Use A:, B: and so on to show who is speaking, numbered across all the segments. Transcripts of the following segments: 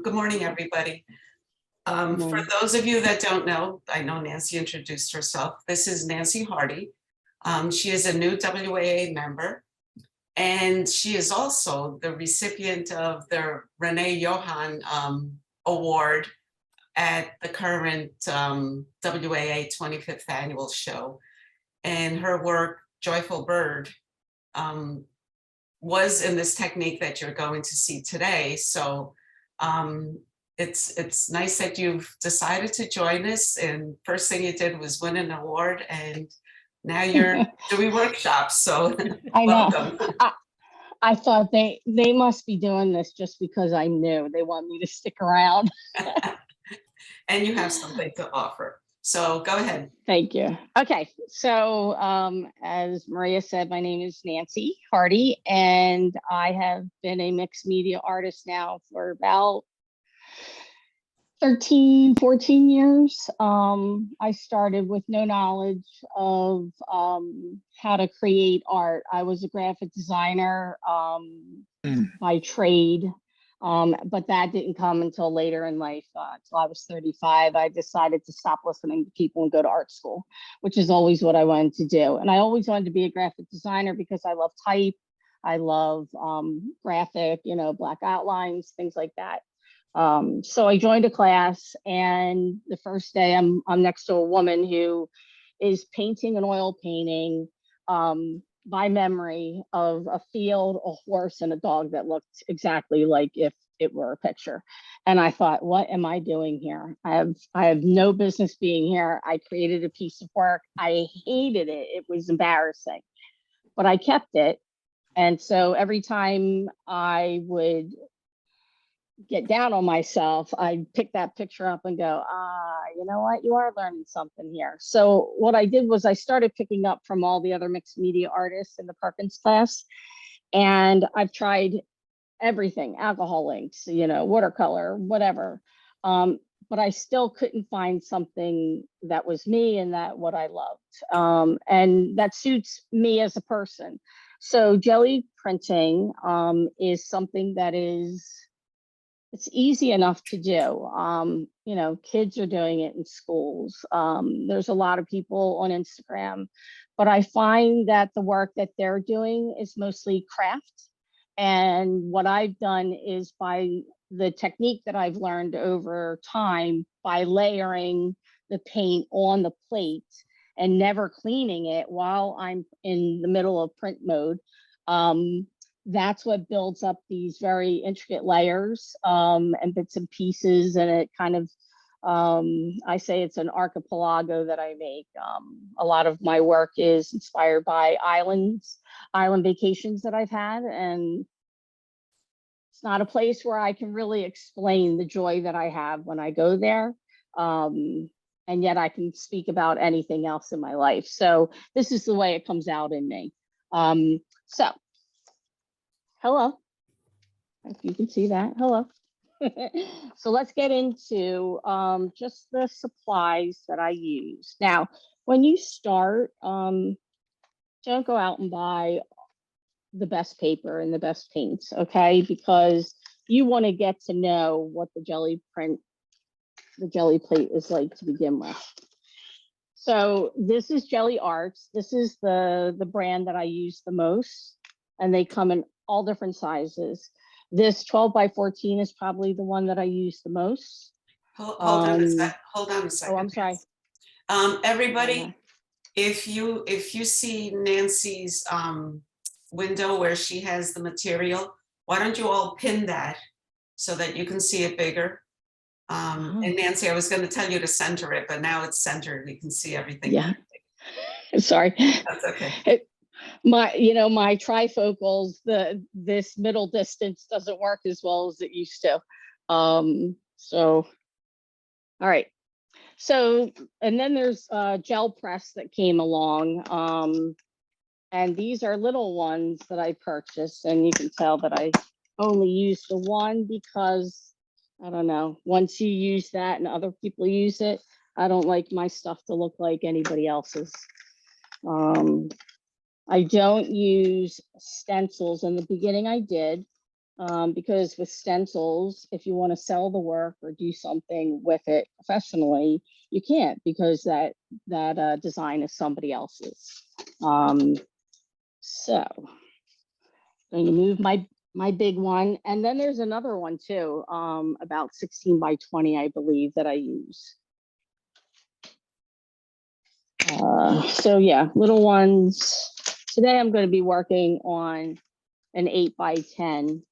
A: Good morning, everybody. For those of you that don't know, I know Nancy introduced herself. This is Nancy Harty. She is a new WAA member, and she is also the recipient of the Renee Johan Award at the current WAA 25th annual show. And her work, Joyful Bird, was in this technique that you're going to see today. So it's nice that you've decided to join us. And first thing you did was win an award, and now you're doing workshops. So
B: I know.
A: welcome.
B: I thought they must be doing this just because I knew they want me to stick around.
A: And you have something to offer. So go ahead.
B: Thank you. Okay, so as Maria said, my name is Nancy Harty, and I have been a mixed media artist now for about 13, 14 years. I started with no knowledge of how to create art. I was a graphic designer by trade. But that didn't come until later in life. Until I was 35, I decided to stop listening to people and go to art school, which is always what I wanted to do. And I always wanted to be a graphic designer because I love type. I love graphic, black outlines, things like that. So I joined a class, and the first day I'm next to a woman who is painting an oil painting by memory of a field, a horse, and a dog that looked exactly like if it were a picture. And I thought, what am I doing here? I have no business being here. I created a piece of work. I hated it. It was embarrassing, but I kept it. And so every time I would get down on myself, I'd pick that picture up and go, you know what, you are learning something here. So what I did was I started picking up from all the other mixed media artists in the Perkins class. And I've tried everything, alcohol inks, watercolor, whatever. But I still couldn't find something that was me and that what I loved. And that suits me as a person. So jelly printing is something that it's easy enough to do. Kids are doing it in schools. There's a lot of people on Instagram, but I find that the work that they're doing is mostly craft. And what I've done is by the technique that I've learned over time, by layering the paint on the plate and never cleaning it while I'm in the middle of print mode, that's what builds up these very intricate layers and bits and pieces. And it kind of, I say it's an archipelago that I make. A lot of my work is inspired by island vacations that I've had. And it's not a place where I can really explain the joy that I have when I go there. And yet I can speak about anything else in my life. So this is the way it comes out in me. So hello, if you can see that, hello. So let's get into just the supplies that I use. Now, when you start, don't go out and buy the best paper and the best paints, okay? Because you want to get to know what the jelly plate is like to begin with. So this is Jelly Arts. This is the brand that I use the most, and they come in all different sizes. This 12 by 14 is probably the one that I use the most.
A: Hold on a second.
B: Oh, I'm sorry.
A: Everybody, if you see Nancy's window where she has the material, why don't you all pin that so that you can see it bigger? And Nancy, I was going to tell you to center it, but now it's centered. You can see everything.
B: Yeah. Sorry.
A: That's okay.
B: My trifocals, this middle distance doesn't work as well as it used to. So, all right. So, and then there's gel press that came along. And these are little ones that I purchased, and you can tell that I only use the one because, I don't know, once you use that and other people use it, I don't like my stuff to look like anybody else's. I don't use stencils. In the beginning I did, because with stencils, if you want to sell the work or do something with it professionally, you can't, because that design is somebody else's. So I'm going to move my big one, and then there's another one too, about 16 by 20, I believe, that I use. So yeah, little ones. Today I'm going to be working on an 8 by 10.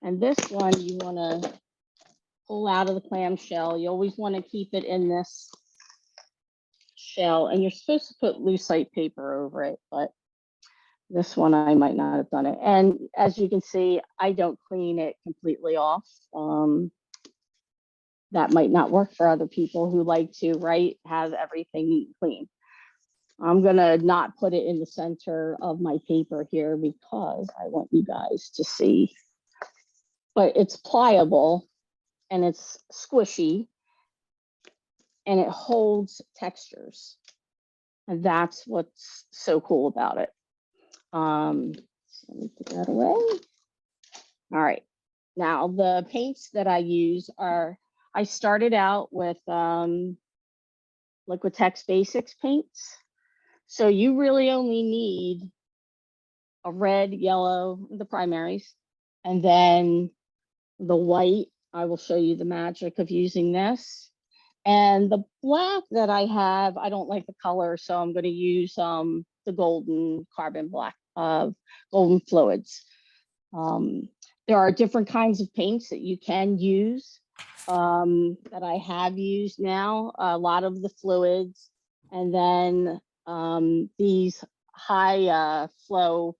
B: And this one you want to pull out of the clamshell. You always want to keep it in this shell, and you're supposed to put lucite paper over it, but this one I might not have done it. And as you can see, I don't clean it completely off. That might not work for other people who like to, right, have everything neat and clean. I'm gonna not put it in the center of my paper here because I want you guys to see. But it's pliable and it's squishy and it holds textures. And that's what's so cool about it. So let me put that away. All right. Now the paints that I use are, I started out with Liquitex Basics paints. So you really only need a red, yellow, the primaries, and then the white. I will show you the magic of using this. And the black that I have, I don't like the color, so I'm going to use the golden carbon black, golden fluids. There are different kinds of paints that you can use, that I have used now, a lot of the fluids, and then these high flow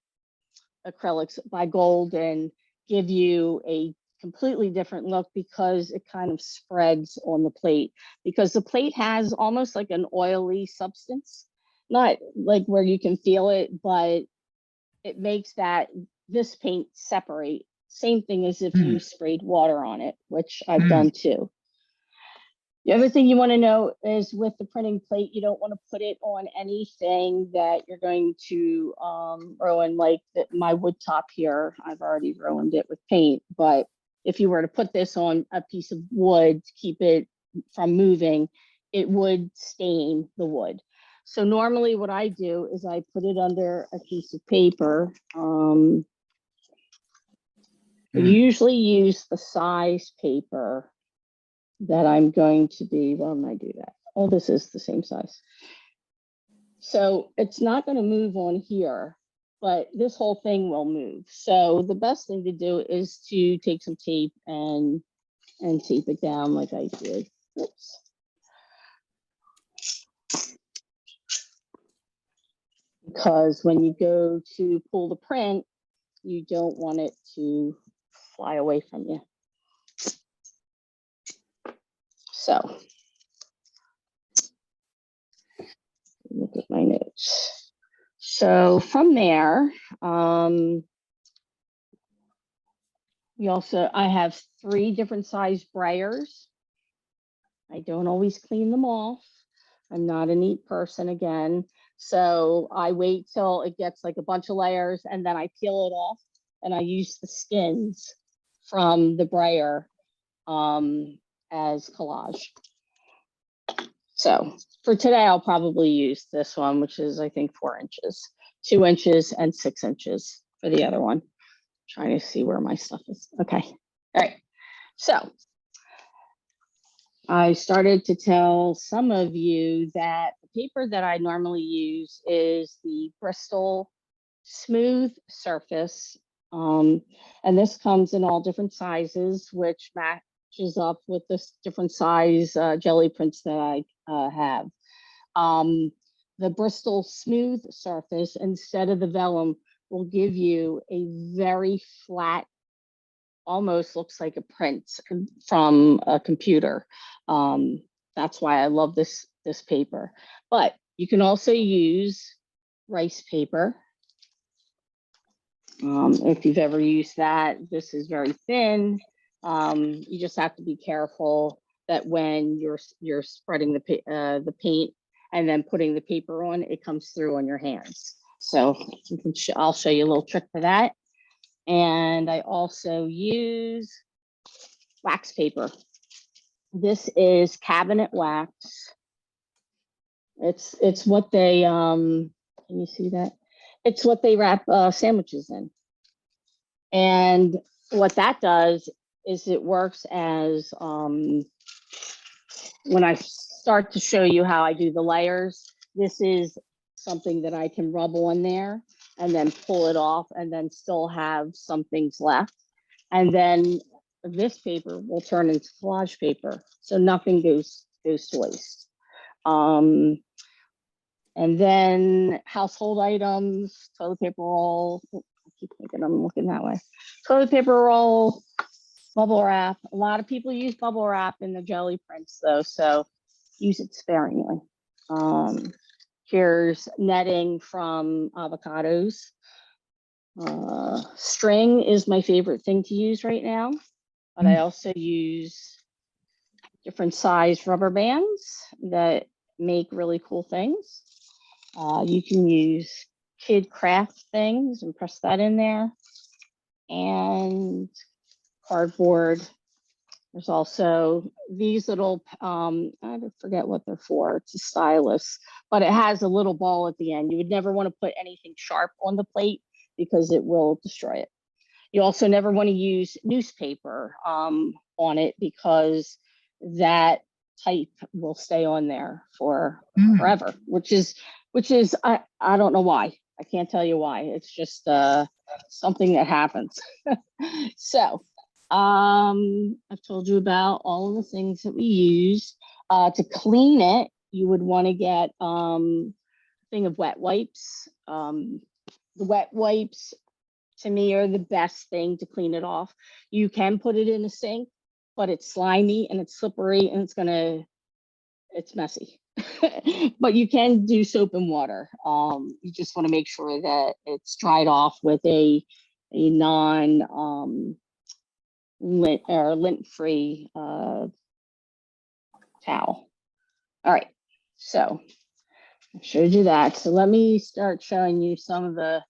B: acrylics by Golden give you a completely different look because it kind of spreads on the plate, because the plate has almost like an oily substance, not like where you can feel it, but it makes this paint separate. Same thing as if you sprayed water on it, which I've done too. The other thing you want to know is with the printing plate, you don't want to put it on anything that you're going to ruin, like my wood top here. I've already ruined it with paint, but if you were to put this on a piece of wood to keep it from moving, it would stain the wood. So normally what I do is I put it under a piece of paper. I usually use the size paper that I'm going to be, well, when I do that. Oh, this is the same size. So it's not going to move on here, but this whole thing will move. So the best thing to do is to take some tape and tape it down like I did. Oops. Because when you go to pull the print, you don't want it to fly away from you. So look at my notes. So from there, I have 3 different size brayers. I don't always clean them off. I'm not a neat person again. So I wait till it gets like a bunch of layers and then I peel it off and I use the skins from the brayer as collage. So for today, I'll probably use this one, which is, I think, 4 inches, 2 inches and 6 inches for the other one. Trying to see where my stuff is. Okay. All right. So I started to tell some of you that the paper that I normally use is the Bristol Smooth Surface. And this comes in all different sizes, which matches up with this different size jelly prints that I have. The Bristol Smooth Surface, instead of the vellum, will give you a very flat, almost looks like a print from a computer. That's why I love this paper. But you can also use rice paper. If you've ever used that, this is very thin. You just have to be careful that when you're spreading the paint and then putting the paper on, it comes through on your hands. So I'll show you a little trick for that. And I also use wax paper. This is cabinet wax. It's what they, can you see that? It's what they wrap sandwiches in. And what that does is it works as, when I start to show you how I do the layers, this is something that I can rub on there and then pull it off and then still have some things left. And then this paper will turn into collage paper. So nothing goes to waste. And then household items, toilet paper roll. I keep thinking I'm looking that way. Toilet paper roll, bubble wrap. A lot of people use bubble wrap in the jelly prints though, so use it sparingly. Here's netting from avocados. String is my favorite thing to use right now, but I also use different size rubber bands that make really cool things. You can use kid craft things and press that in there. And cardboard. There's also these little, I forget what they're for. It's a stylus, but it has a little ball at the end. You would never want to put anything sharp on the plate because it will destroy it. You also never want to use newspaper on it because that type will stay on there for forever, which is I don't know why. I can't tell you why. It's just something that happens. So I've told you about all of the things that we use. To clean it, you would want to get a thing of wet wipes. The wet wipes to me are the best thing to clean it off. You can put it in a sink, but it's slimy and it's slippery and it's messy. But you can do soap and water. You just want to make sure that it's dried off with a non lint or lint-free towel. All right, so I showed you that. So let me start showing you some of the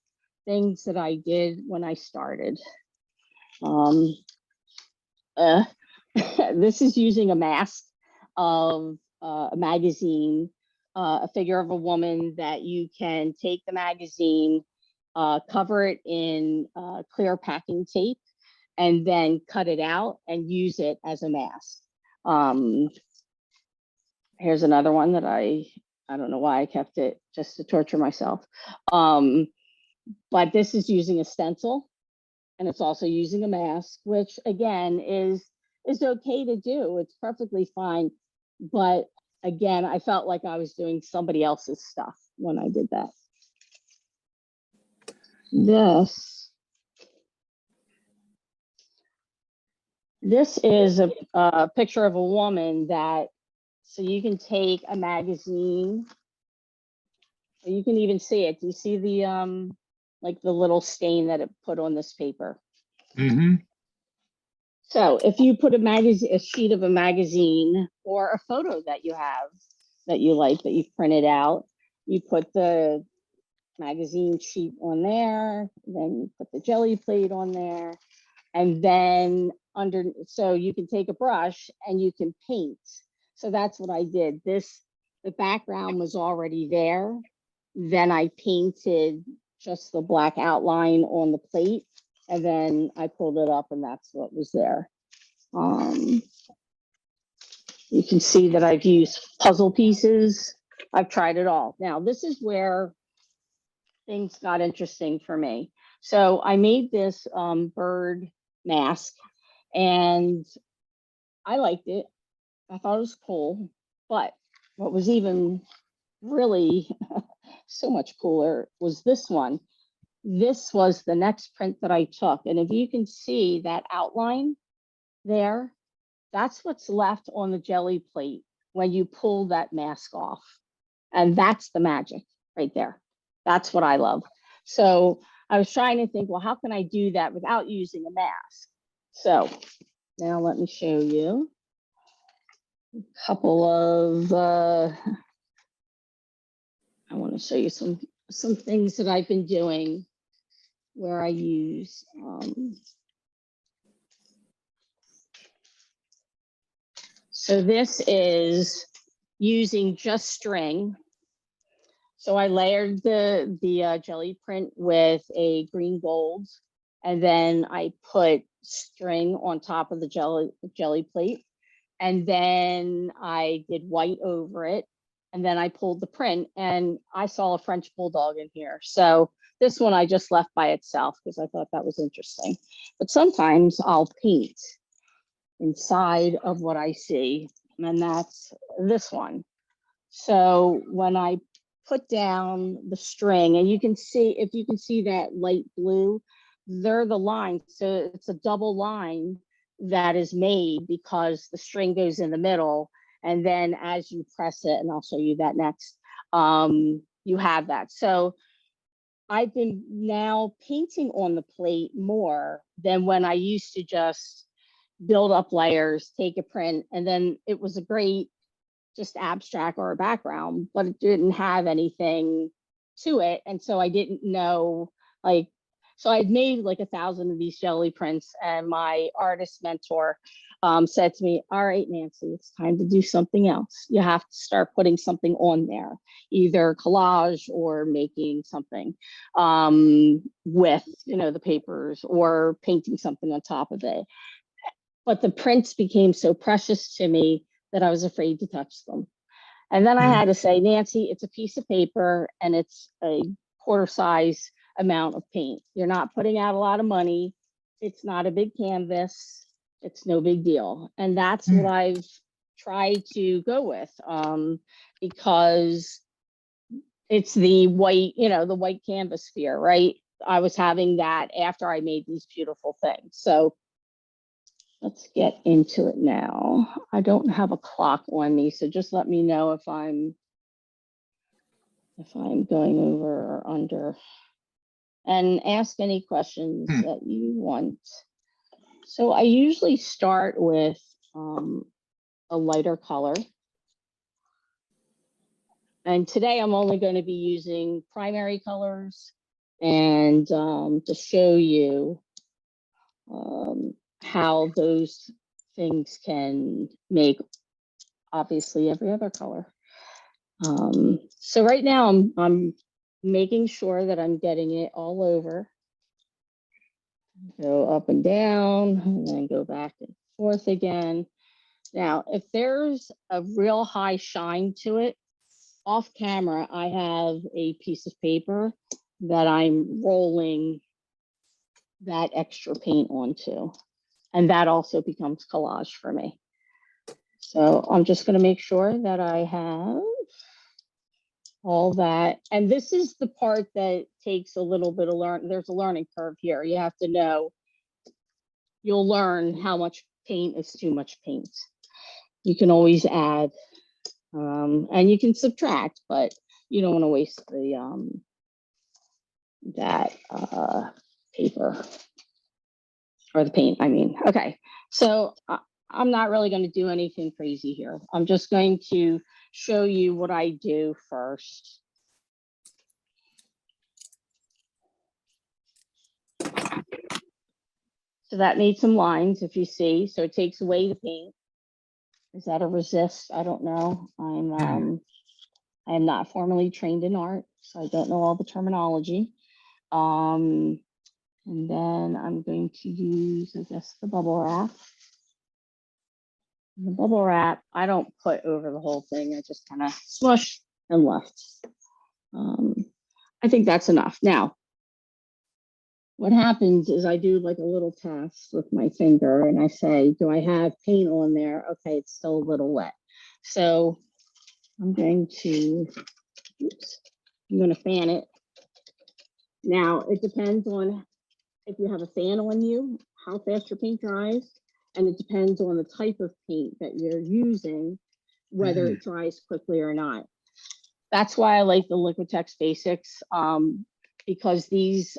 B: things that I did when I started. This is using a mask of a magazine, a figure of a woman that you can take the magazine, cover it in clear packing tape, and then cut it out and use it as a mask. Here's another one that I don't know why I kept it, just to torture myself. But this is using a stencil, and it's also using a mask, which again is okay to do. It's perfectly fine. But again, I felt like I was doing somebody else's stuff when I did that. This is a picture of a woman that, so you can take a magazine, or you can even see it. Do you see the like the little stain that it put on this paper? So if you put a sheet of a magazine or a photo that you have that you like, that you've printed out, you put the magazine sheet on there, then you put the jelly plate on there, and then so you can take a brush and you can paint. So that's what I did. The background was already there. Then I painted just the black outline on the plate, and then I pulled it up and that's what was there. You can see that I've used puzzle pieces. I've tried it all. Now, this is where things got interesting for me. So I made this bird mask and I liked it. I thought it was cool, but what was even really so much cooler was this one. This was the next print that I took. And if you can see that outline there, that's what's left on the jelly plate when you pull that mask off. And that's the magic right there. That's what I love. So I was trying to think, well, how can I do that without using a mask? So now let me show you a couple of, I want to show you some things that I've been doing where I use, so this is using just string. So I layered the jelly print with a green gold, and then I put string on top of the jelly plate. And then I did white over it. And then I pulled the print, and I saw a French bulldog in here. So this one I just left by itself because I thought that was interesting. But sometimes I'll paint inside of what I see, and that's this one. So when I put down the string, and you can see, if you can see that light blue, they're the lines. So it's a double line that is made because the string goes in the middle. And then as you press it, and I'll show you that next, you have that. So I've been now painting on the plate more than when I used to just build up layers, take a print, and then it was a great just abstract or a background, but it didn't have anything to it. And so I didn't know, like, so I'd made like 1,000 of these jelly prints, and my artist mentor said to me, all right, Nancy, it's time to do something else. You have to start putting something on there, either collage or making something with, you know, the papers, or painting something on top of it. But the prints became so precious to me that I was afraid to touch them. And then I had to say, Nancy, it's a piece of paper and it's a quarter size amount of paint. You're not putting out a lot of money. It's not a big canvas. It's no big deal. And that's what I've tried to go with, because it's the white, you know, the white canvas fear, right? I was having that after I made these beautiful things. So let's get into it now. I don't have a clock on me, so just let me know if I'm going over or under, and ask any questions that you want. So I usually start with a lighter color. And today I'm only going to be using primary colors, and to show you how those things can make obviously every other color. So right now I'm making sure that I'm getting it all over. Go up and down, and then go back and forth again. Now, if there's a real high shine to it, off camera, I have a piece of paper that I'm rolling that extra paint onto, and that also becomes collage for me. So I'm just going to make sure that I have all that. And this is the part that takes a little bit of there's a learning curve here. You have to know, you'll learn how much paint is too much paint. You can always add, and you can subtract, but you don't want to waste the that paper, or the paint, I mean. Okay, so I'm not really going to do anything crazy here. I'm just going to show you what I do first. So that made some lines, if you see. So it takes away the paint. Is that a resist? I don't know. I am not formally trained in art, so I don't know all the terminology. And then I'm going to use, I guess, the bubble wrap. The bubble wrap, I don't put over the whole thing. I just kind of smush and left. I think that's enough. Now, what happens is I do like a little test with my finger, and I say, do I have paint on there? Okay, it's still a little wet. So I'm going to, I'm going to fan it. Now, it depends on if you have a fan on you, how fast your paint dries, and it depends on the type of paint that you're using, whether it dries quickly or not. That's why I like the Liquitex Basics, because these,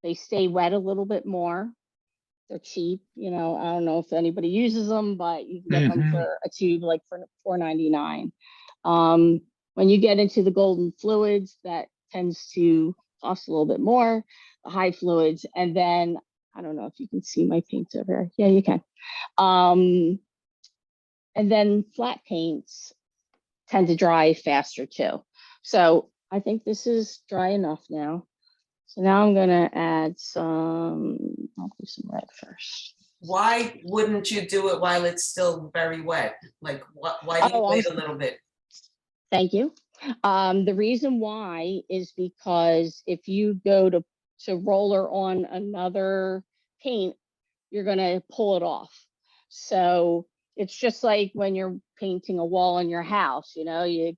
B: they stay wet a little bit more. They're cheap, you know. I don't know if anybody uses them, but you can get them for a tube like for $4.99. When you get into the golden fluids, that tends to cost a little bit more. high fluids, and then I don't know if you can see my paints over here. Yeah, you can. And then flat paints tend to dry faster too. So I think this is dry enough now. So now I'm gonna add some, I'll do some red first.
A: Why wouldn't you do it while it's still very wet? Like, why do you
B: Oh,
A: wait a little bit?
B: Thank you. The reason why is because if you go to roller on another paint, you're gonna pull it off. So it's just like when you're painting a wall in your house, you know, you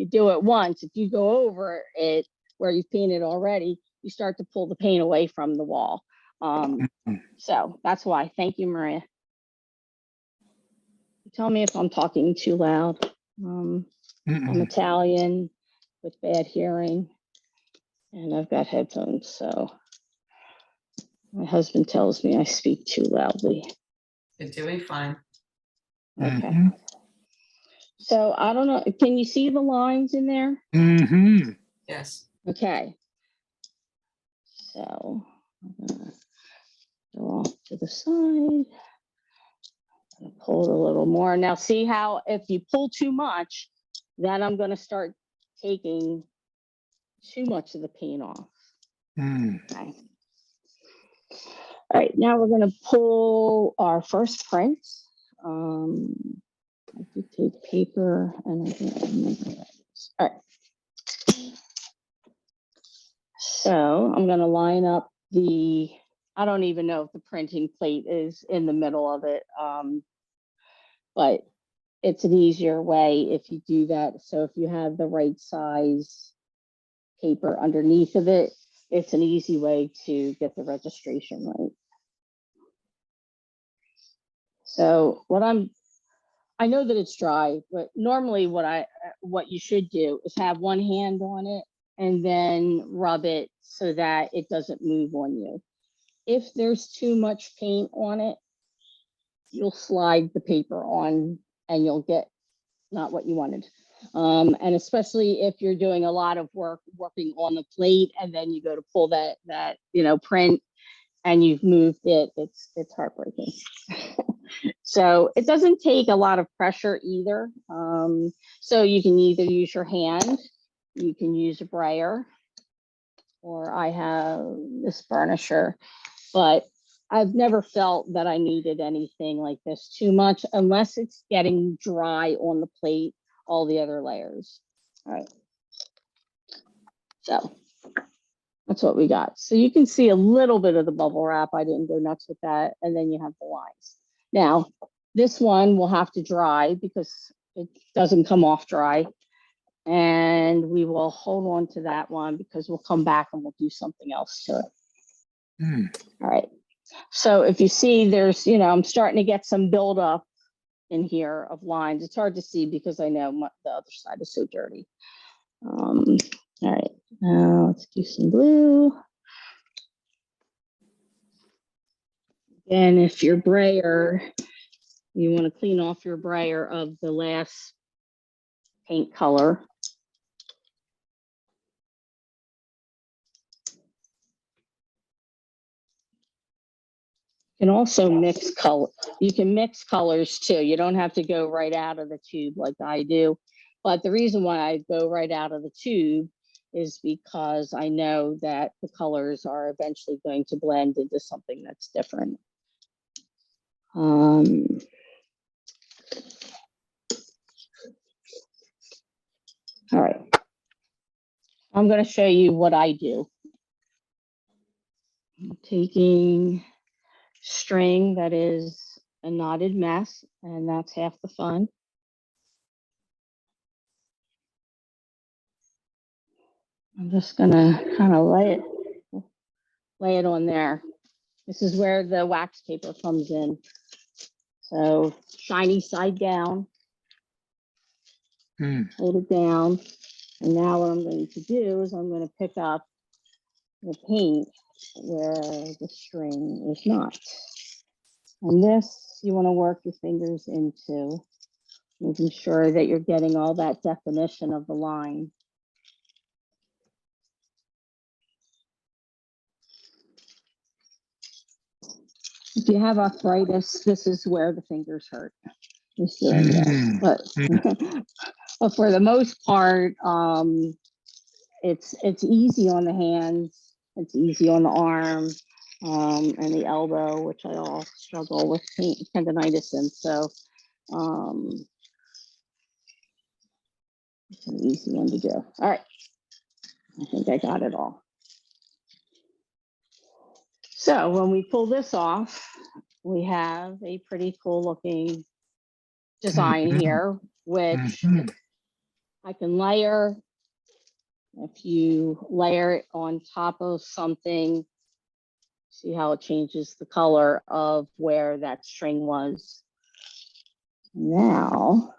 B: do it once. If you go over it where you've painted already, you start to pull the paint away from the wall. So that's why. Thank you, Maria. Tell me if I'm talking too loud. I'm Italian with bad hearing, and I've got headphones, so my husband tells me I speak too loudly.
A: You're doing fine.
B: Okay. So I don't know. Can you see the lines in there?
A: Yes.
B: Okay. So I'm gonna go off to the side. Pull it a little more. Now see how if you pull too much, then I'm going to start taking too much of the paint off. Okay. All right, now we're going to pull our first print. I could take paper and I can't remember what it is. All right. So I'm going to line up the, I don't even know if the printing plate is in the middle of it, but it's an easier way if you do that. So if you have the right size paper underneath of it, it's an easy way to get the registration right. So I know that it's dry, but normally what you should do is have one hand on it and then rub it so that it doesn't move on you. If there's too much paint on it, you'll slide the paper on and you'll get not what you wanted. And especially if you're doing a lot of working on the plate and then you go to pull that print and you've moved it, it's heartbreaking. So it doesn't take a lot of pressure either. So you can either use your hand, you can use a brayer, or I have this burnisher, but I've never felt that I needed anything like this too much unless it's getting dry on the plate, all the other layers. All right. So that's what we got. So you can see a little bit of the bubble wrap. I didn't go nuts with that. And then you have the lines. Now, this one will have to dry because it doesn't come off dry. And we will hold on to that one because we'll come back and we'll do something else to it. All right. So if you see there's, I'm starting to get some buildup in here of lines. It's hard to see because I know the other side is so dirty. All right, now let's do some blue. And if your brayer, you want to clean off your brayer of the last paint color. You can also mix color. You can mix colors too. You don't have to go right out of the tube like I do. But the reason why I go right out of the tube is because I know that the colors are eventually going to blend into something that's different. All right. I'm going to show you what I do. I'm taking string that is a knotted mess, and that's half the fun. I'm just gonna kind of lay it on there. This is where the wax paper comes in. So shiny side down, hold it down. And now what I'm going to do is I'm going to pick up the paint where the string is not. And this, you want to work your fingers into, making sure that you're getting all that definition of the line. If you have arthritis, this is where the fingers hurt. Is doing this. But for the most part, it's easy on the hands, it's easy on the arm, and the elbow, which I all struggle with tendonitis in. So it's an easy one to do. All right, I think I got it all. So when we pull this off, we have a pretty cool looking design here, which I can layer. If you layer it on top of something, see how it changes the color of where that string was. Now,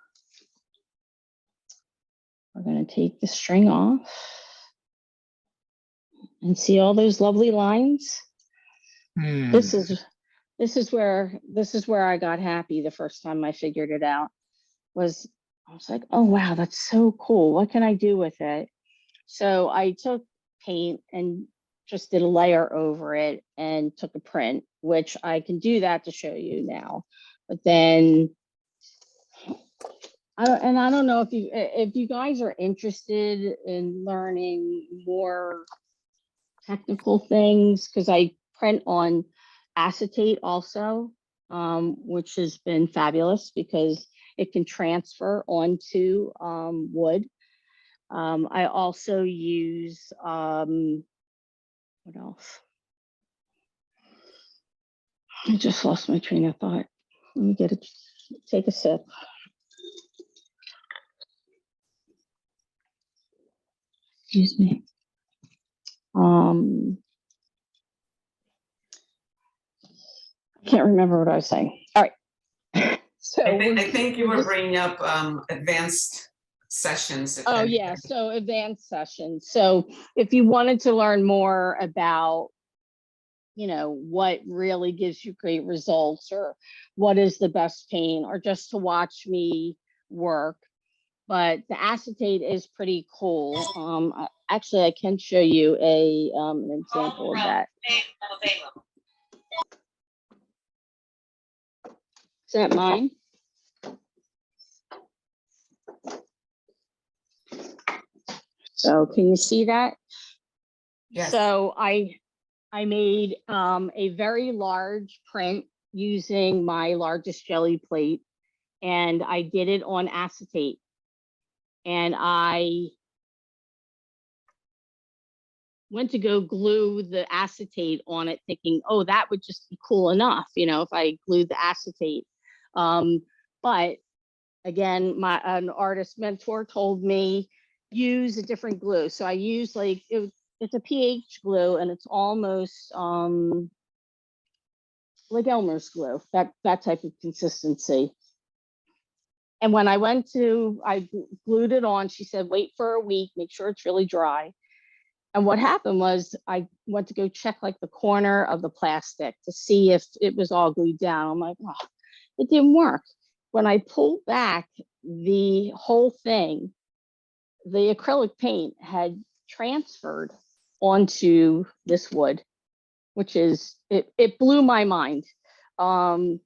B: we're going to take the string off and see all those lovely lines. This is where I got happy the first time I figured it out. I was like, oh wow, that's so cool. What can I do with it? So I took paint and just did a layer over it and took a print, which I can do that to show you now. But then I don't know if you guys are interested in learning more technical things, because I print on acetate also, which has been fabulous because it can transfer onto wood. I also use, what else? I just lost my train of thought. Let me take a sip. Excuse me. I can't remember what I was saying. All right. So
A: I think you were bringing up advanced sessions.
B: Oh yeah, so advanced sessions. So if you wanted to learn more about, you know, what really gives you great results, or what is the best paint, or just to watch me work. But the acetate is pretty cool. Actually, I can show you an example of that. Is that mine? So can you see that?
A: Yes.
B: So I made a very large print using my largest jelly plate, and I did it on acetate. And I went to go glue the acetate on it thinking, oh, that would just be cool enough, you know, if I glued the acetate. But again, an artist mentor told me, use a different glue. So I used it's a pH glue, and it's almost like Elmer's glue, that type of consistency. And when I glued it on, she said, wait for a week, make sure it's really dry. And what happened was I went to go check like the corner of the plastic to see if it was all glued down. I'm like, oh, it didn't work. When I pulled back the whole thing, the acrylic paint had transferred onto this wood, which is, it blew my mind. And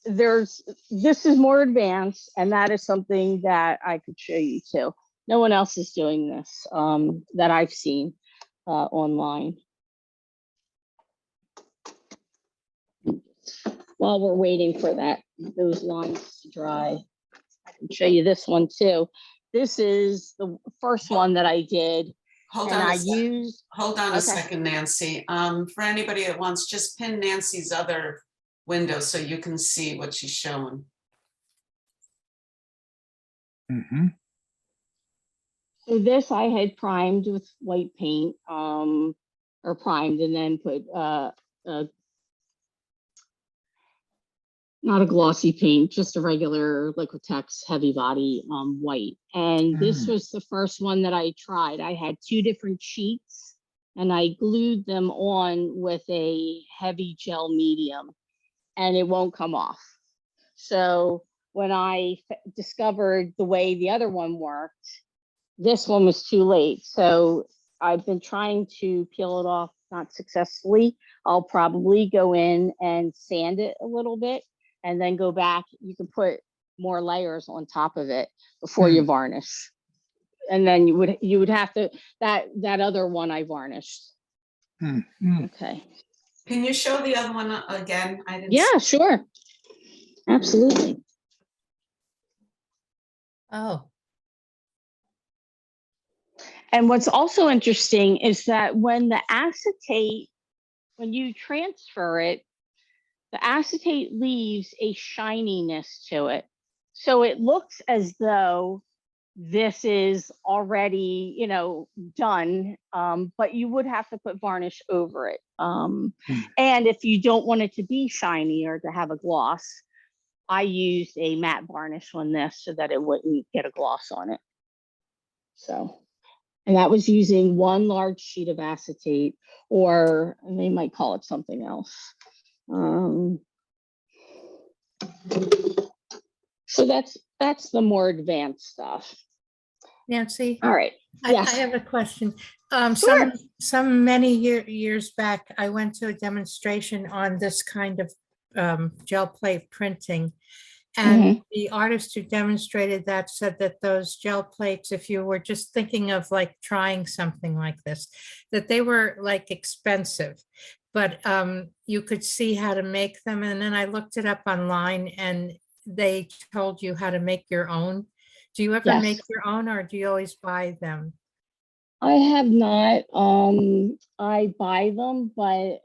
B: this is more advanced, and that is something that I could show you too. No one else is doing this that I've seen online. While we're waiting for those lines to dry, I can show you this one too. This is the first one that I did.
A: Hold on a second, Nancy. For anybody that wants, just pin Nancy's other window so you can see what she's showing.
B: So this I had primed with white paint, or primed and then put not a glossy paint, just a regular Liquitex heavy body white. And this was the first one that I tried. I had two different sheets, and I glued them on with a heavy gel medium, and it won't come off. So when I discovered the way the other one worked, this one was too late. So I've been trying to peel it off not successfully, I'll probably go in and sand it a little bit and then go back. You can put more layers on top of it before you varnish. And then you would have to, that other one I varnished. Okay.
A: Can you show the other one again? I didn't.
B: Yeah, sure. Absolutely.
C: Oh,
B: And what's also interesting is that when the acetate, when you transfer it, the acetate leaves a shininess to it. So it looks as though this is already, you know, done, but you would have to put varnish over it. And if you don't want it to be shiny or to have a gloss, I used a matte varnish on this so that it wouldn't get a gloss on it. So, and that was using one large sheet of acetate, or they might call it something else. So that's the more advanced stuff.
C: Nancy,
B: All right.
C: I
B: Yes.
C: have a question.
B: Sure.
C: Some many years back, I went to a demonstration on this kind of gel plate printing. And the artist who demonstrated that said that those gel plates, if you were just thinking of like trying something like this, that they were like expensive, but you could see how to make them. And then I looked it up online and they told you how to make your own. Do you ever
B: Yes.
C: make your own, or do you always buy them?
B: I have not. I buy them, but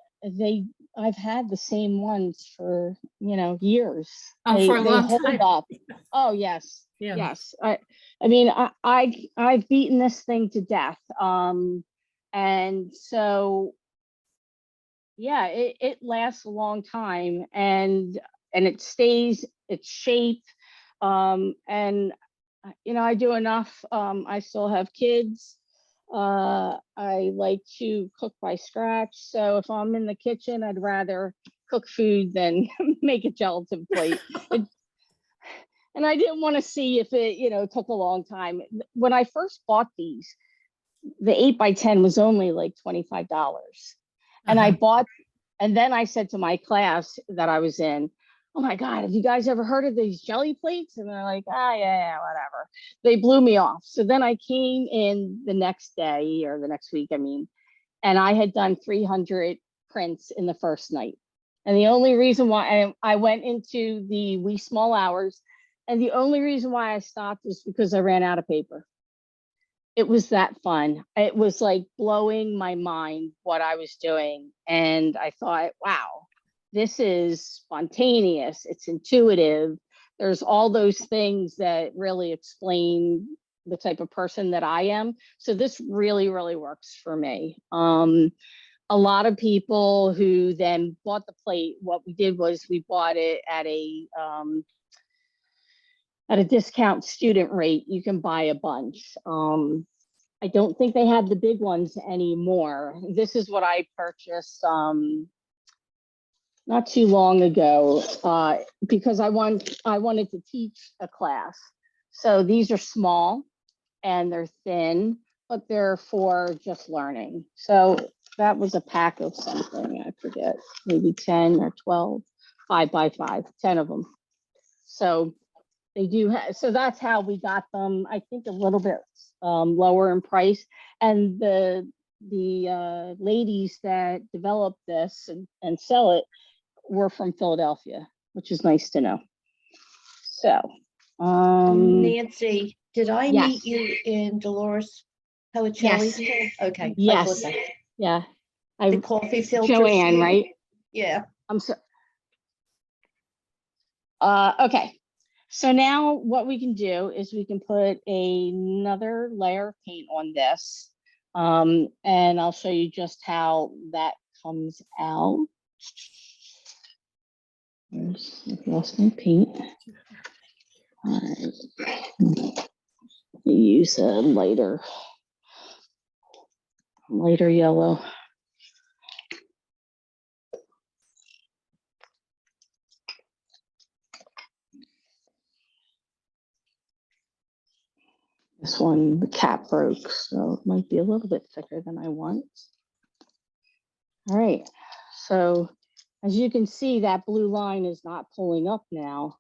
B: I've had the same ones for, you know, years.
C: Oh, for a
B: They
C: long
B: hold
C: time.
B: up. Oh, yes.
C: Yeah.
B: Yes. I mean, I've beaten this thing to death. And so, yeah, it lasts a long time, and it stays its shape. And you know, I do enough. I still have kids. I like to cook by scratch. So if I'm in the kitchen, I'd rather cook food than make a gelatin plate. And I didn't want to see if it, you know, took a long time. When I first bought these, the 8x10 was only like $25. And I bought, and then I said to my class that I was in, oh my God, have you guys ever heard of these jelly plates? And they're like, yeah, whatever. They blew me off. So then I came in the next day, or the next week, I mean, and I had done 300 prints in the first night. And the only reason why I went into the wee small hours, and the only reason why I stopped was because I ran out of paper. It was that fun. It was like blowing my mind what I was doing. And I thought, wow, this is spontaneous. It's intuitive. There's all those things that really explain the type of person that I am. So this really, really works for me. A lot of people who then bought the plate, what we did was we bought it at a discount student rate. You can buy a bunch. I don't think they have the big ones anymore. This is what I purchased not too long ago because I wanted to teach a class. So these are small and they're thin, but they're for just learning. So that was a pack of something, I forget, maybe 10 or 12, 5x5, 10 of them. So they do have, so that's how we got them, I think a little bit lower in price. And the ladies that developed this and sell it were from Philadelphia, which is nice to know. So,
D: Nancy, did I
B: yes.
D: meet you in Dolores Pelicelli's?
B: Yes.
D: Okay.
B: Yes. Yeah.
D: The coffee filter.
B: Joanne, right?
D: Yeah.
B: I'm so. Okay. So now what we can do is we can put another layer of paint on this. And I'll show you just how that comes out. I've lost my paint. All right. Use a lighter yellow. This one, the cap broke, so it might be a little bit thicker than I want. All right, so as you can see, that blue line is not pulling up now.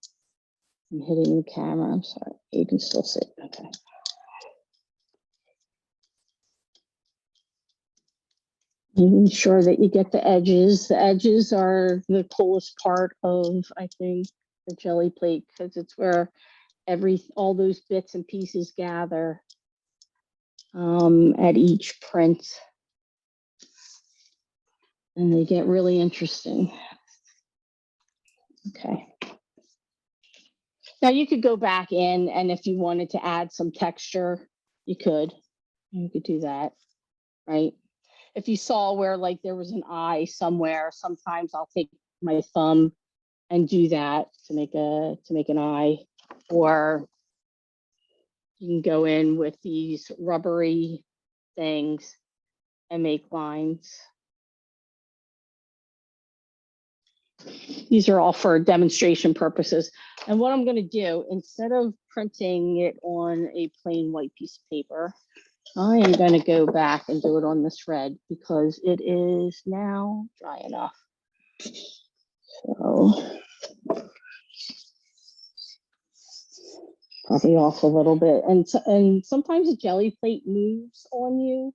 B: I'm hitting the camera, I'm sorry, you can still see it, okay. Making sure that you get the edges. The edges are the coolest part of, I think, the jelly plate, because it's where all those bits and pieces gather at each print. And they get really interesting. Okay. Now you could go back in, and if you wanted to add some texture, you could do that, right? If you saw where like there was an eye somewhere, sometimes I'll take my thumb and do that to make an eye, or you can go in with these rubbery things and make lines. These are all for demonstration purposes. And what I'm going to do, instead of printing it on a plain white piece of paper, I am going to go back and do it on this red because it is now dry enough. So probably off a little bit. And sometimes a jelly plate moves on you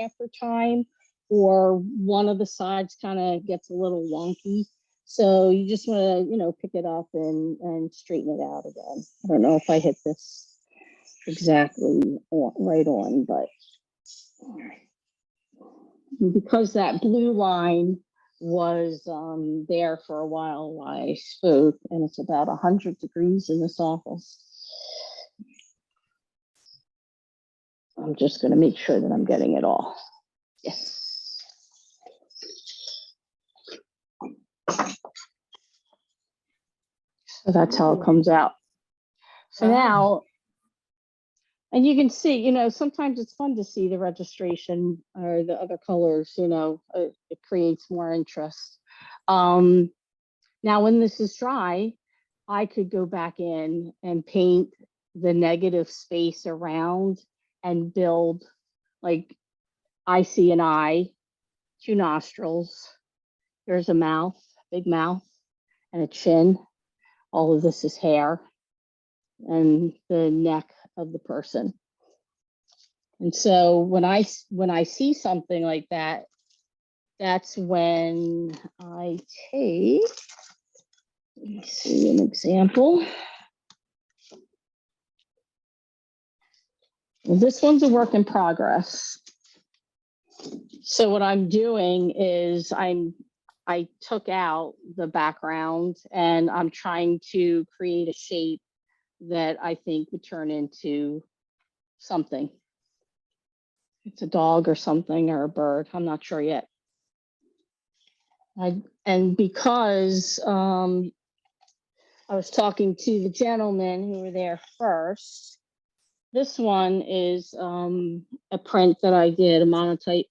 B: after time, or one of the sides kind of gets a little wonky. So you just want to, pick it up and straighten it out again. I don't know if I hit this exactly right on, but because that blue line was there for a while I spoke, and it's about 100 degrees in this office. I'm just going to make sure that I'm getting it all. Yes. So that's how it comes out. So now, and you can see, sometimes it's fun to see the registration or the other colors, it creates more interest. Now, when this is dry, I could go back in and paint the negative space around and build, like, I see an eye, 2 nostrils, there's a mouth, big mouth, and a chin. All of this is hair and the neck of the person. And so when I see something like that, that's when I take, let me see an example. Well, this one's a work in progress. So what I'm doing is I took out the background and I'm trying to create a shape that I think would turn into something. It's a dog or something, or a bird. I'm not sure yet. And because I was talking to the gentlemen who were there first, this one is a print that I did, a monotype,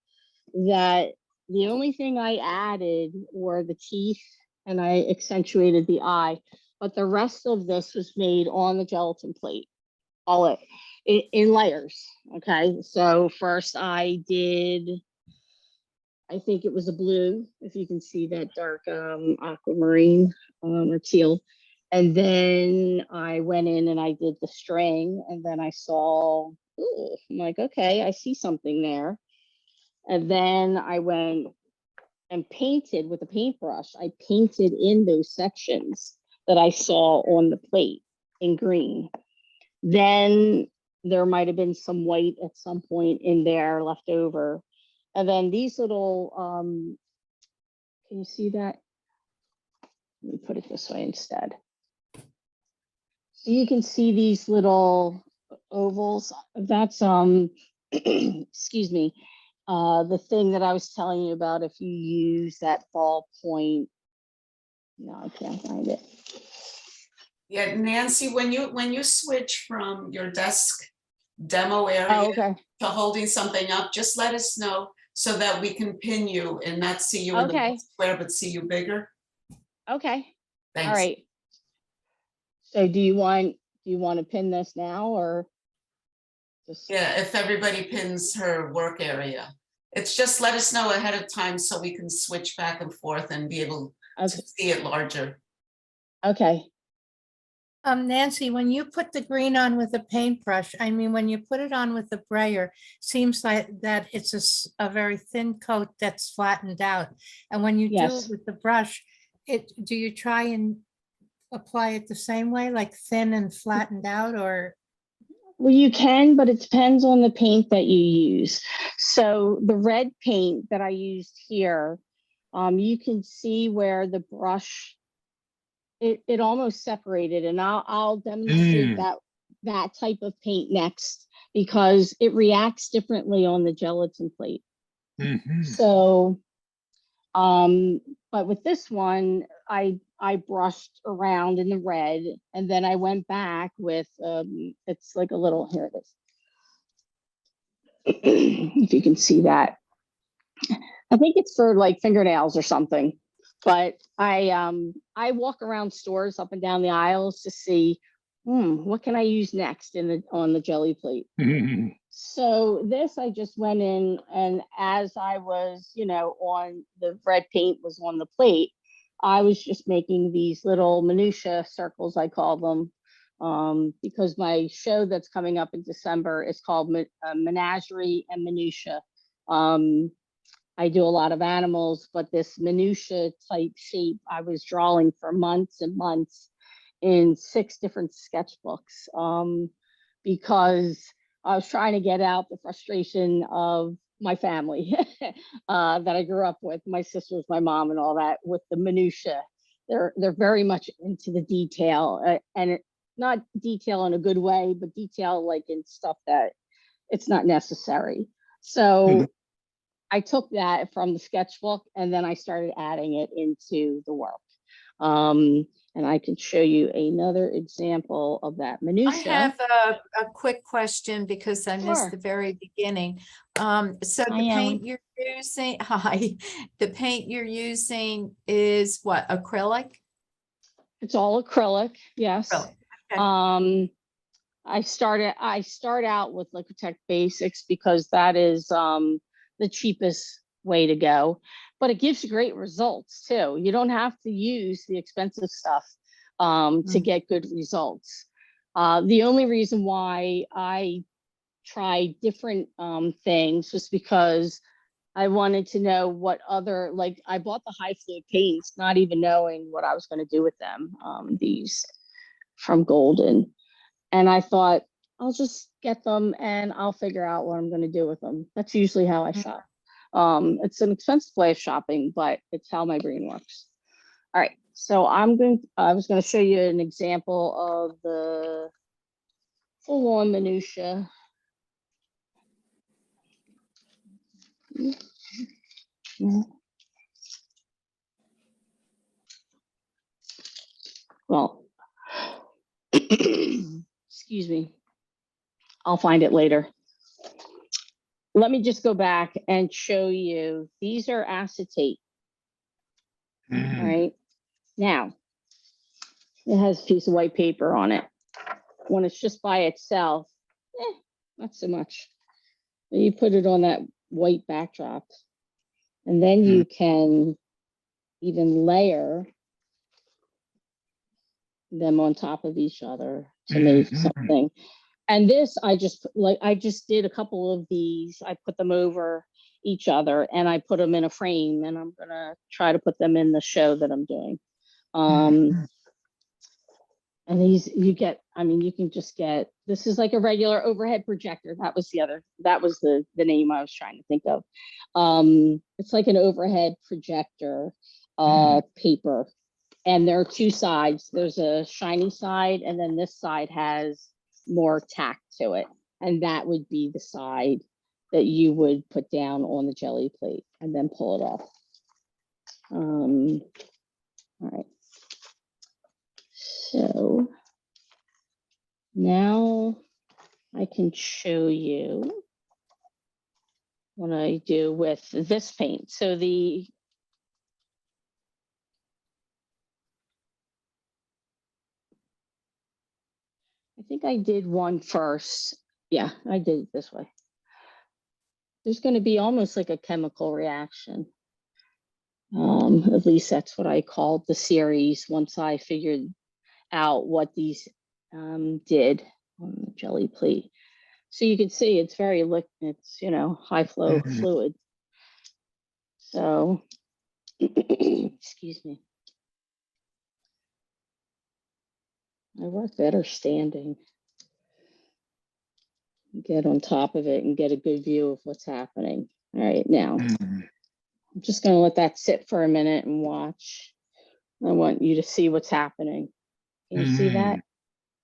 B: that the only thing I added were the teeth and I accentuated the eye, but the rest of this was made on the gelatin plate, all in layers. Okay, so first I did, I think it was a blue, if you can see that dark aquamarine or teal. And then I went in and I did the string, and then I saw, ooh, I'm like, okay, I see something there. And then I went and painted with a paintbrush. I painted in those sections that I saw on the plate in green. Then there might have been some white at some point in there left over. And then these little, can you see that? Let me put it this way instead. So you can see these little ovals. That's, excuse me, the thing that I was telling you about, if you use that ballpoint. No, I can't find it.
A: Yeah, Nancy, when you switch from your desk demo area to holding something up, just let us know so that we can pin you and not see you in the square, but see you bigger.
B: Okay.
A: Thanks.
B: All right. So do you want to pin this now, or just?
A: Yeah, if everybody pins her work area. It's just let us know ahead of time so we can switch back and forth and be able to
B: Okay.
A: see it larger.
B: Okay.
C: Nancy, when you put the green on with a paintbrush, I mean, when you put it on with a brayer, seems like that it's a very thin coat that's flattened out. And when you do it
B: Yes.
C: with the brush, do you try and apply it the same way, like thin and flattened out, or?
B: Well, you can, but it depends on the paint that you use. So the red paint that I used here, you can see where the brush, it almost separated, and I'll demonstrate that type of paint next because it reacts differently on the gelatin plate. So, but with this one, I brushed around in the red, and then I went back with it's like a little, here it is. If you can see that, I think it's for like fingernails or something. But I walk around stores up and down the aisles to see, what can I use next on the jelly plate. So this, I just went in, and as I was, on the red paint was on the plate, I was just making these little minutia circles, I call them, because my show that's coming up in December is called Menagerie and Minutia. I do a lot of animals, but this minutia type shape I was drawing for months and months in 6 different sketchbooks, because I was trying to get out the frustration of my family that I grew up with, my sisters, my mom, and all that, with the minutia. They're very much into the detail, and not detail in a good way, but detail like in stuff that it's not necessary. So I took that from the sketchbook, and then I started adding it into the work. And I can show you another example of that minutia.
E: I have a quick question because I missed
B: Sure.
E: the very beginning. So the paint you're using, the paint you're using is what, acrylic?
B: It's all acrylic, yes.
E: Acrylic, okay.
B: I start out with Liquitech Basics because that is the cheapest way to go, but it gives you great results too. You don't have to use the expensive stuff to get good results. The only reason why I tried different things was because I wanted to know what other, like I bought the high fluid paints, not even knowing what I was going to do with them, these from Golden. And I thought, I'll just get them and I'll figure out what I'm going to do with them. That's usually how I shop. It's an expensive way of shopping, but it's how my brain works. All right, so I was going to show you an example of the full-on minutia. Well, excuse me. I'll find it later. Let me just go back and show you. These are acetate. All right. Now, it has a piece of white paper on it. When it's just by itself, not so much. You put it on that white backdrop, and then you can even layer them on top of each other to make something. And this, I just did a couple of these. I put them over each other and I put them in a frame, and I'm gonna try to put them in the show that I'm doing. And these you can just get, this is like a regular overhead projector. That was the name I was trying to think of. It's like an overhead projector paper. And there are 2 sides. There's a shiny side, and then this side has more tack to it. And that would be the side that you would put down on the jelly plate and then pull it off. All right. So now I can show you what I do with this paint. So I think I did one first. Yeah, I did it this way. there's going to be almost like a chemical reaction. At least that's what I called the series once I figured out what these did on the jelly plate. So you can see it's very liquid, it's, you know, high flow fluid. So, excuse me. I work better standing. Get on top of it and get a good view of what's happening. All right, now I'm just going to let that sit for a minute and watch. I want you to see what's happening. Can you see that?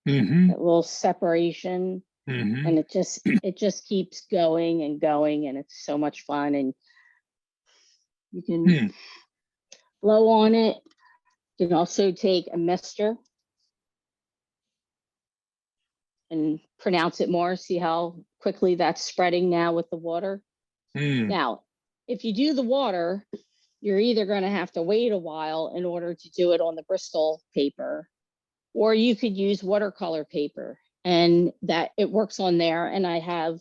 B: That little separation, and it just keeps going and going, and it's so much fun. And you can blow on it. You can also take a mister and pronounce it more. See how quickly that's spreading now with the water. Now, if you do the water, you're either going to have to wait a while in order to do it on the Bristol paper, or you could use watercolor paper, and that it works on there. And I have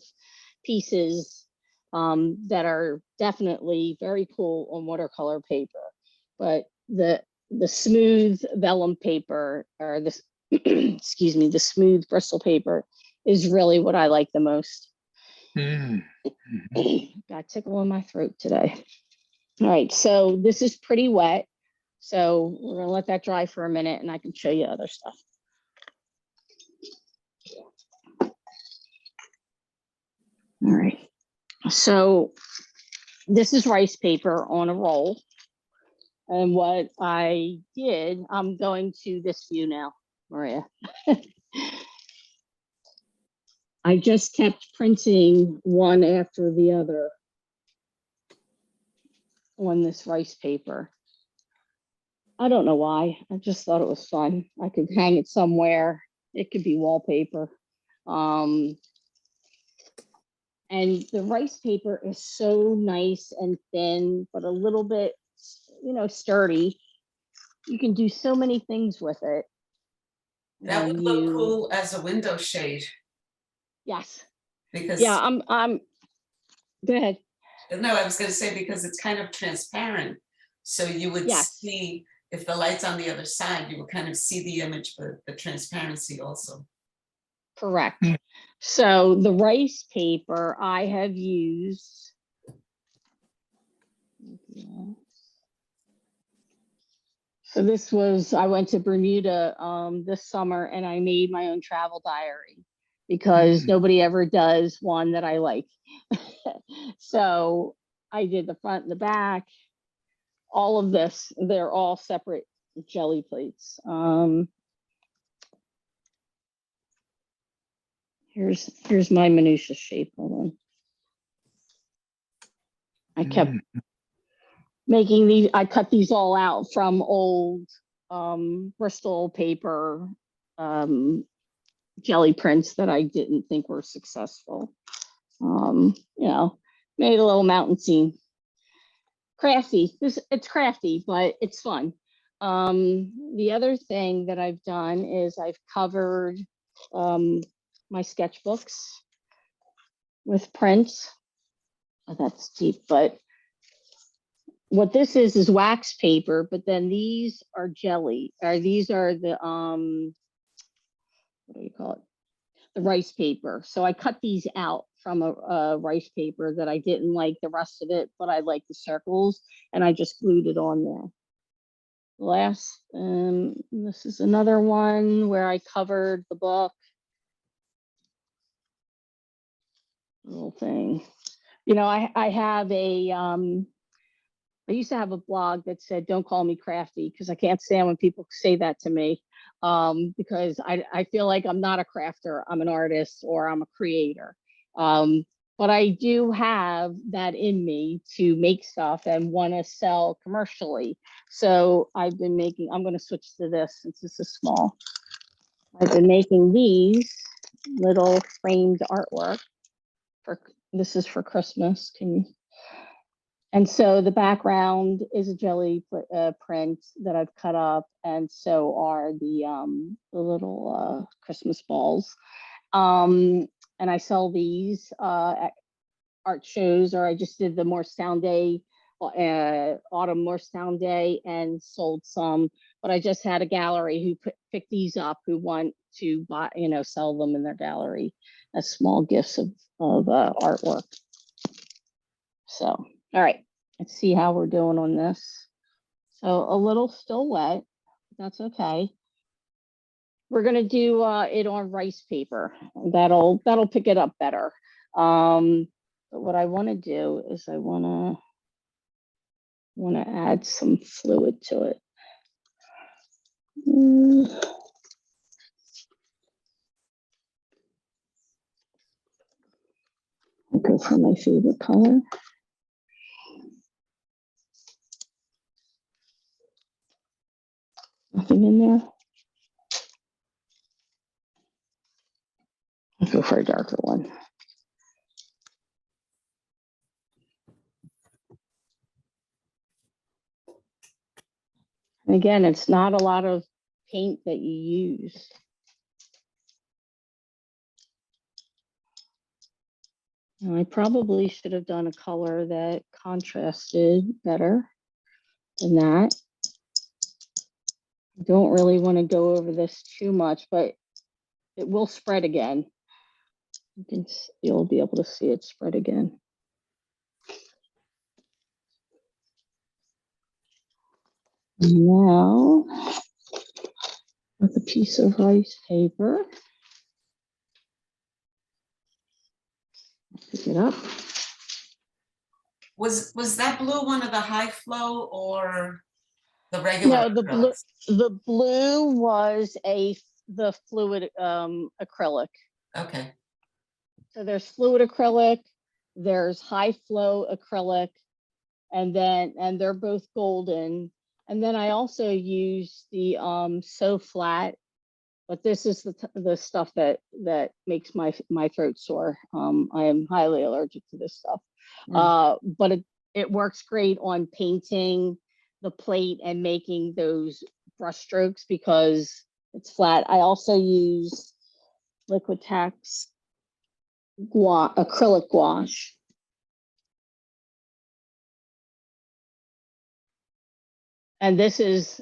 B: pieces that are definitely very cool on watercolor paper, but the smooth vellum paper, or the excuse me, the smooth Bristol paper is really what I like the most. Got a tickle in my throat today. All right, so this is pretty wet. So we're gonna let that dry for a minute and I can show you other stuff. All right, so this is rice paper on a roll. And what I did, I'm going to this view now, Maria. I just kept printing one after the other on this rice paper. I don't know why. I just thought it was fun. I could hang it somewhere. It could be wallpaper. And the rice paper is so nice and thin, but a little bit, you know, sturdy. You can do so many things with it.
A: That would look cool as a window shade.
B: Yes.
A: Because
B: yeah, I'm go ahead.
A: No, I was going to say, because it's kind of transparent. So you would see, if the light's on the other side, you would kind of see the image, but the transparency also.
B: Correct. So the rice paper I have used. So this was, I went to Bermuda this summer and I made my own travel diary because nobody ever does one that I like. So I did the front and the back, all of this, they're all separate jelly plates. Here's my minutia shape. Hold on. I kept making these, I cut these all out from old Bristol paper jelly prints that I didn't think were successful. You know, made a little mountain scene. Crafty, it's crafty, but it's fun. The other thing that I've done is I've covered my sketchbooks with prints. Oh, that's deep, but what this is wax paper, but then these are jelly, or these are the what do you call it? The rice paper. So I cut these out from a rice paper that I didn't like the rest of it, but I like the circles, and I just glued it on there. Last, this is another one where I covered the book. Little thing. You know, I have a, I used to have a blog that said, don't call me crafty, because I can't stand when people say that to me, because I feel like I'm not a crafter, I'm an artist, or I'm a creator. But I do have that in me to make stuff and want to sell commercially. So I've been making, I'm going to switch to this since this is small. I've been making these little framed artwork. This is for Christmas. And so the background is a jelly print that I've cut up, and so are the little Christmas balls. And I sell these at art shows, or I just did the Morristown Day, Autumn Morristown Day, and sold some. But I just had a gallery who picked these up, who want to buy, sell them in their gallery as small gifts of artwork. So, all right, let's see how we're doing on this. So a little still wet, that's okay. We're gonna do it on rice paper. That'll pick it up better. But what I want to do is I want to add some fluid to it. I'll go for my favorite color. Nothing in there. I'll go for a darker one. And again, it's not a lot of paint that you use. And I probably should have done a color that contrasted better than that. I don't really want to go over this too much, but it will spread again. You'll be able to see it spread again. Now, with a piece of rice paper, pick it up.
A: Was that blue one of the high flow or the regular?
B: No, the blue was the fluid acrylic.
A: Okay.
B: So there's fluid acrylic, there's high flow acrylic, and they're both golden. And then I also use the So Flat, but this is the stuff that makes my throat sore. I am highly allergic to this stuff. But it works great on painting the plate and making those brush strokes because it's flat. I also use Liquitex acrylic gouache. And this is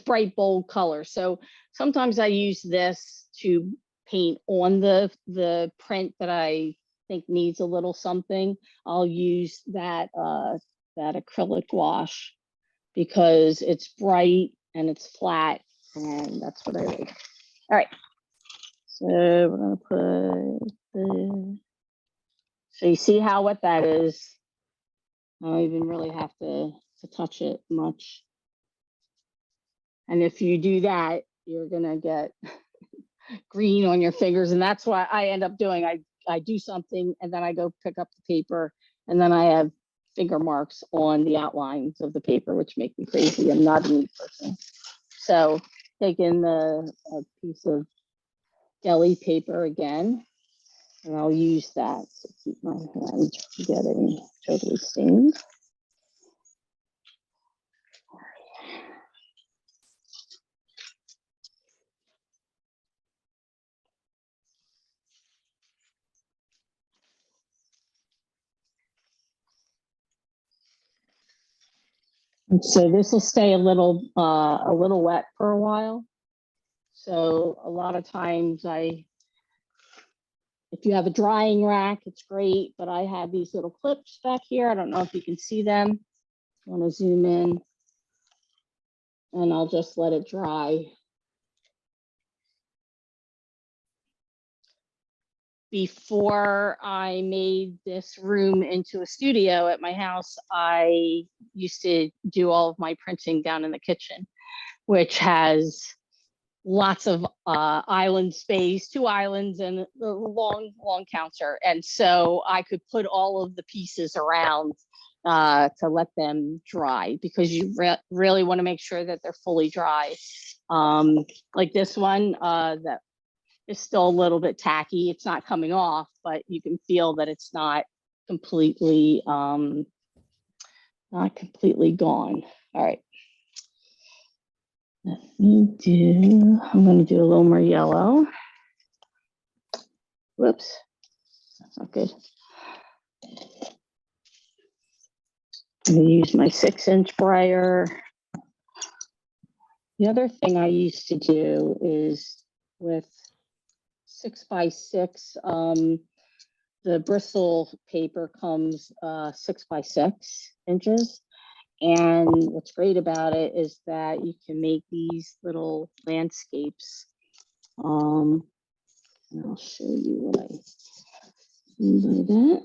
B: bright, bold color. So sometimes I use this to paint on the print that I think needs a little something. I'll use that acrylic gouache because it's bright and it's flat, and that's what I like. All right. So we're gonna put so you see how wet that is. I don't even really have to touch it much. And if you do that, you're gonna get green on your fingers. And that's why I end up doing, I do something and then I go pick up the paper and then I have finger marks on the outlines of the paper, which make me crazy. I'm not a neat person. So taking a piece of deli paper again, and I'll use that to keep my hand from getting totally stained. And so this will stay a little wet for a while. So a lot of times if you have a drying rack, it's great, but I have these little clips back here. I don't know if you can see them. I want to zoom in and I'll just let it dry. Before I made this room into a studio at my house, I used to do all of my printing down in the kitchen, which has lots of island space, 2 islands and the long counter. And so I could put all of the pieces around to let them dry because you really want to make sure that they're fully dry. Like this one that is still a little bit tacky. It's not coming off, but you can feel that it's not completely gone. All right. I'm going to do a little more yellow. Whoops, that's not good. I'm gonna use my 6-inch brayer. The other thing I used to do is with 6x6, the Bristol paper comes 6x6 inches. And what's great about it is that you can make these little landscapes. And I'll show you what I mean by that.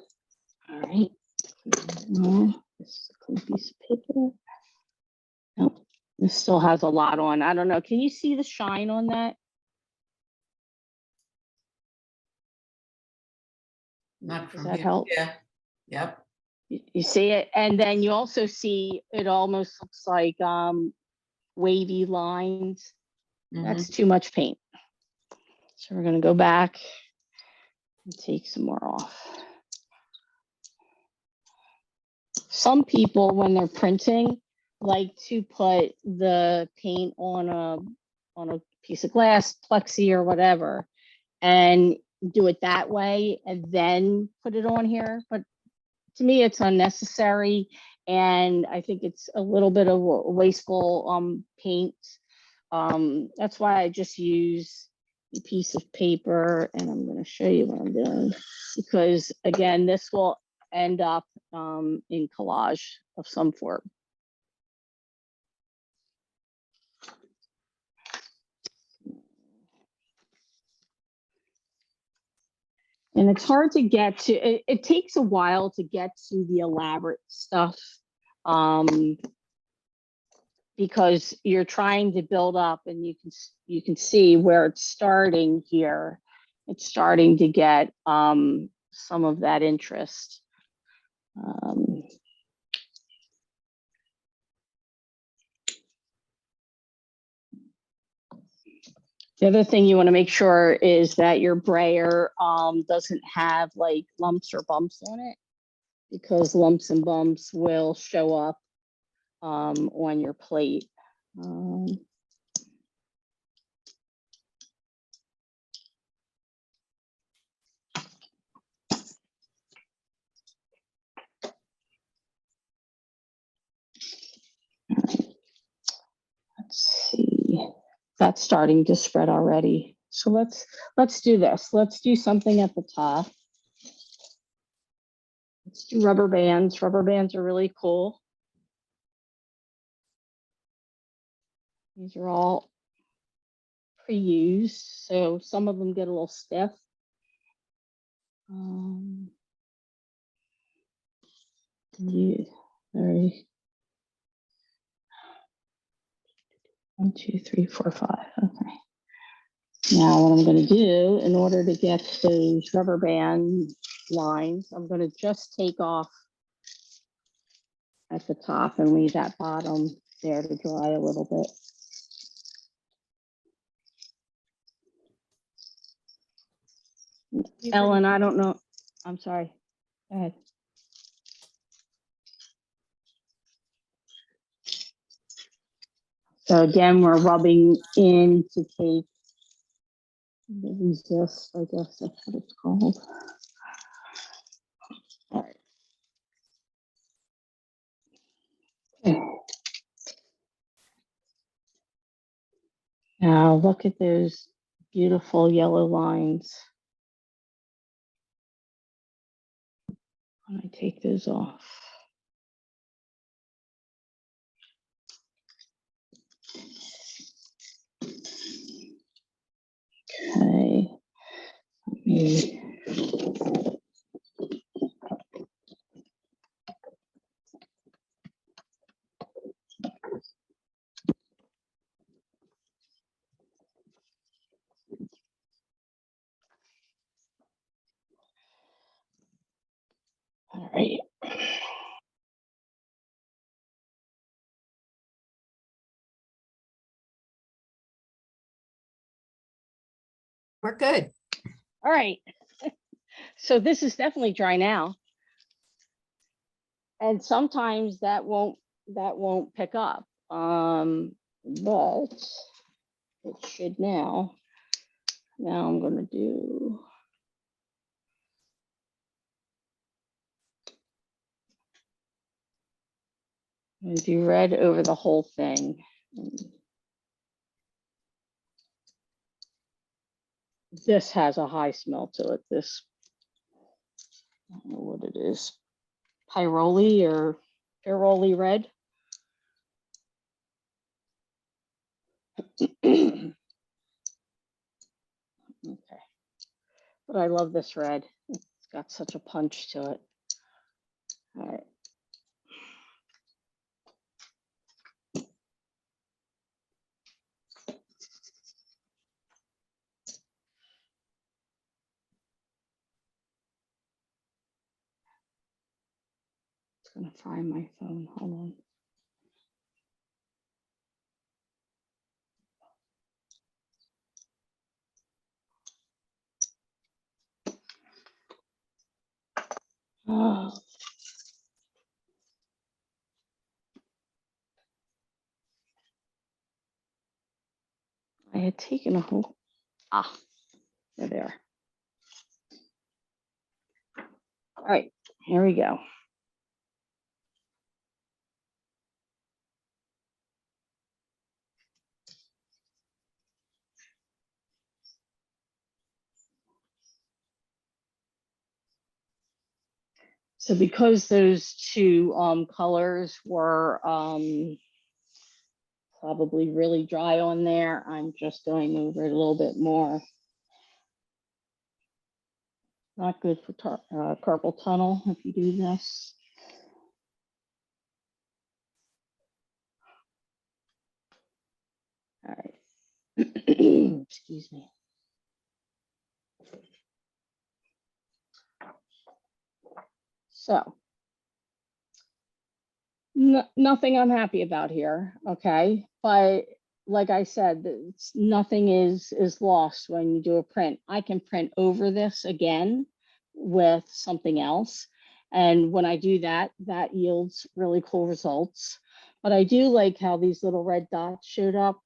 B: All right. This is a clean piece of paper. Oh, this still has a lot on. I don't know. Can you see the shine on that?
A: Not
B: Does
A: from
B: that
A: here.
B: help?
A: Yeah, yep.
B: You see it, and then you also see it almost looks like wavy lines. That's too much paint. So we're gonna go back and take some more off. Some people, when they're printing, like to put the paint on a piece of glass, plexi or whatever, and do it that way and then put it on here. But to me, it's unnecessary, and I think it's a little bit of wasteful paint. That's why I just use a piece of paper, and I'm going to show you what I'm doing, because again, this will end up in collage of some form. And it's hard to get to, it takes a while to get to the elaborate stuff, because you're trying to build up, and you can see where it's starting here. It's starting to get some of that interest. The other thing you want to make sure is that your brayer doesn't have like lumps or bumps on it, because lumps and bumps will show up on your plate. Let's see, that's starting to spread already. So let's do this. Let's do something at the top. Let's do rubber bands. Rubber bands are really cool. These are all pre-used, so some of them get a little stiff. Yeah, very. 1, 2, 3, 4, 5. Okay. Now what I'm going to do in order to get those rubber band lines, I'm going to just take off at the top and leave that bottom there to dry a little bit. Ellen, I don't know. I'm sorry. Go ahead. So again, we're rubbing in to take the resist, I guess that's what it's called. All right. Okay. Now look at those beautiful yellow lines. When I take those off. Okay. Let me. All right.
E: We're good.
B: All right. So this is definitely dry now. And sometimes that won't pick up. But it should now. Now I'm gonna do. I'm gonna do red over the whole thing. This has a high smell to it. This, I don't know what it is. Pyroli or Pyroli red. Okay. But I love this red. It's got such a punch to it. All right. It's gonna fry my phone. Hold on. Oh, I had taken a whole, they're there. All right, here we go. So because those two colors were probably really dry on there, I'm just going over it a little bit more. Not good for carpal tunnel if you do this. All right. Excuse me. So, nothing I'm happy about here, okay? But like I said, nothing is lost when you do a print. I can print over this again with something else. And when I do that, that yields really cool results. But I do like how these little red dots showed up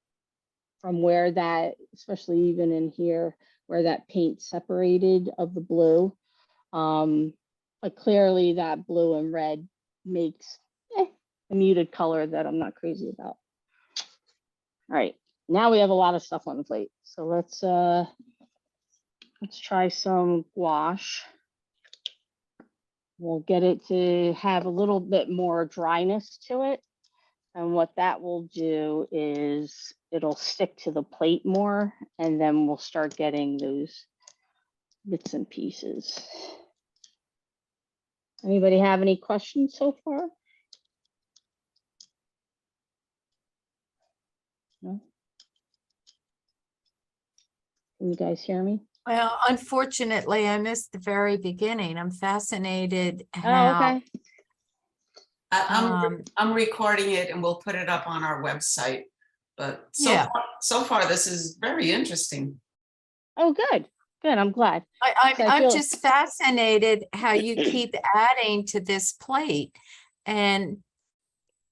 B: from where that, especially even in here, where that paint separated of the blue. But clearly that blue and red makes a muted color that I'm not crazy about. All right, now we have a lot of stuff on the plate. So let's try some gouache. We'll get it to have a little bit more dryness to it. And what that will do is it'll stick to the plate more, and then we'll start getting those bits and pieces. Anybody have any questions so far? No? Can you guys hear me?
E: Well, unfortunately, I missed the very beginning. I'm fascinated
B: Oh,
E: how,
B: okay.
A: I'm recording it and we'll put it up on our website. But
E: Yeah.
A: so far, this is very interesting.
B: Oh, good. Good. I'm glad. I
E: I'm
B: feel-
E: just fascinated how you keep adding to this plate. And,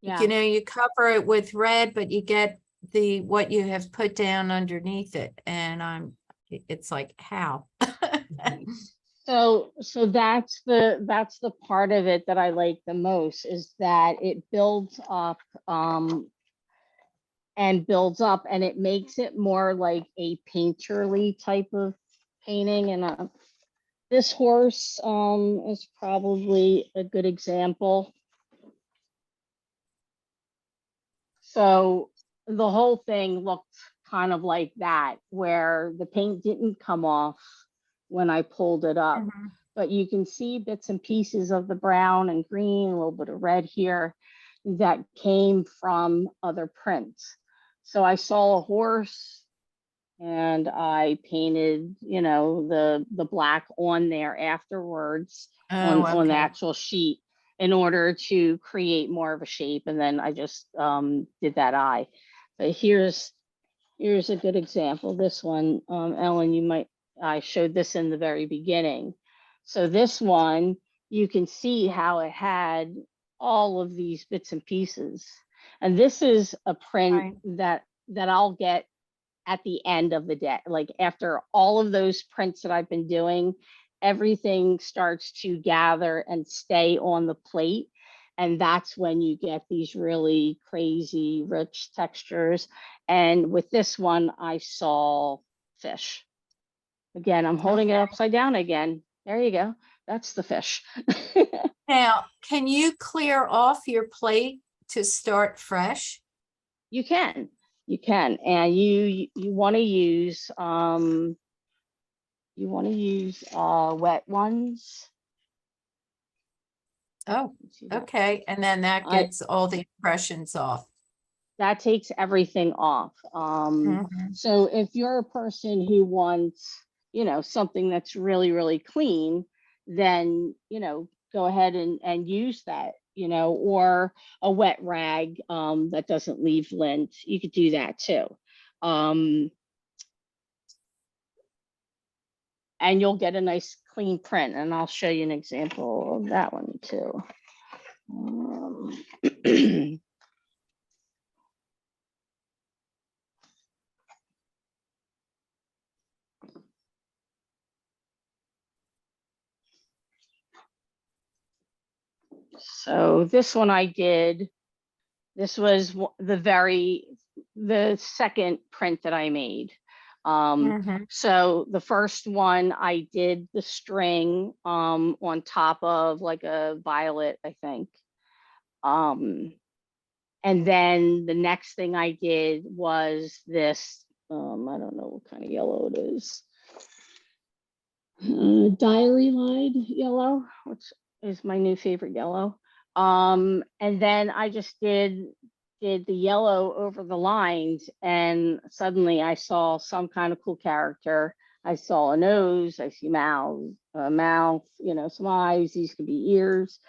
B: Yeah.
E: you know, you cover it with red, but you get what you have put down underneath it. And it's like, how?
B: So that's the part of it that I like the most, is that it builds up and builds up, and it makes it more like a painterly type of painting. And this horse is probably a good example. So the whole thing looked kind of like that, where the paint didn't come off when I pulled it up.
E: Mhm.
B: But you can see bits and pieces of the brown and green, a little bit of red here, that came from other prints. So I saw a horse and I painted, you know, the black on there afterwards on the
E: okay.
B: actual sheet in order to create more of a shape. And then I just did that eye. But here's a good example. This one, Ellen, I showed this in the very beginning. So this one, you can see how it had all of these bits and pieces. And this is a print that I'll get at the end of the day. Like after all of those prints that I've been doing, everything starts to gather and stay on the plate. And that's when you get these really crazy rich textures. And with this one, I saw fish. Again, I'm holding it upside down again. There you go. That's the fish.
E: Now, can you clear off your plate to start fresh?
B: You can, and you want to use wet ones.
E: Oh,
B: See that?
E: okay. And then that
B: I-
E: gets all the impressions off.
B: That takes everything off.
E: Mhm.
B: So if you're a person who wants, something that's really, really clean, then, go ahead and use that, or a wet rag that doesn't leave lint. You could do that too. And you'll get a nice clean print, and I'll show you an example of that one too. So this one I did, this was the second print that I made.
E: Mhm.
B: So the first one I did the string on top of like a violet, I think. And then the next thing I did was this, I don't know what kind of yellow it is. Diary Lied yellow, which is my new favorite yellow. And then I just did the yellow over the lines, and suddenly I saw some kind of cool character. I saw a nose, I see a mouth, some eyes. These could be ears.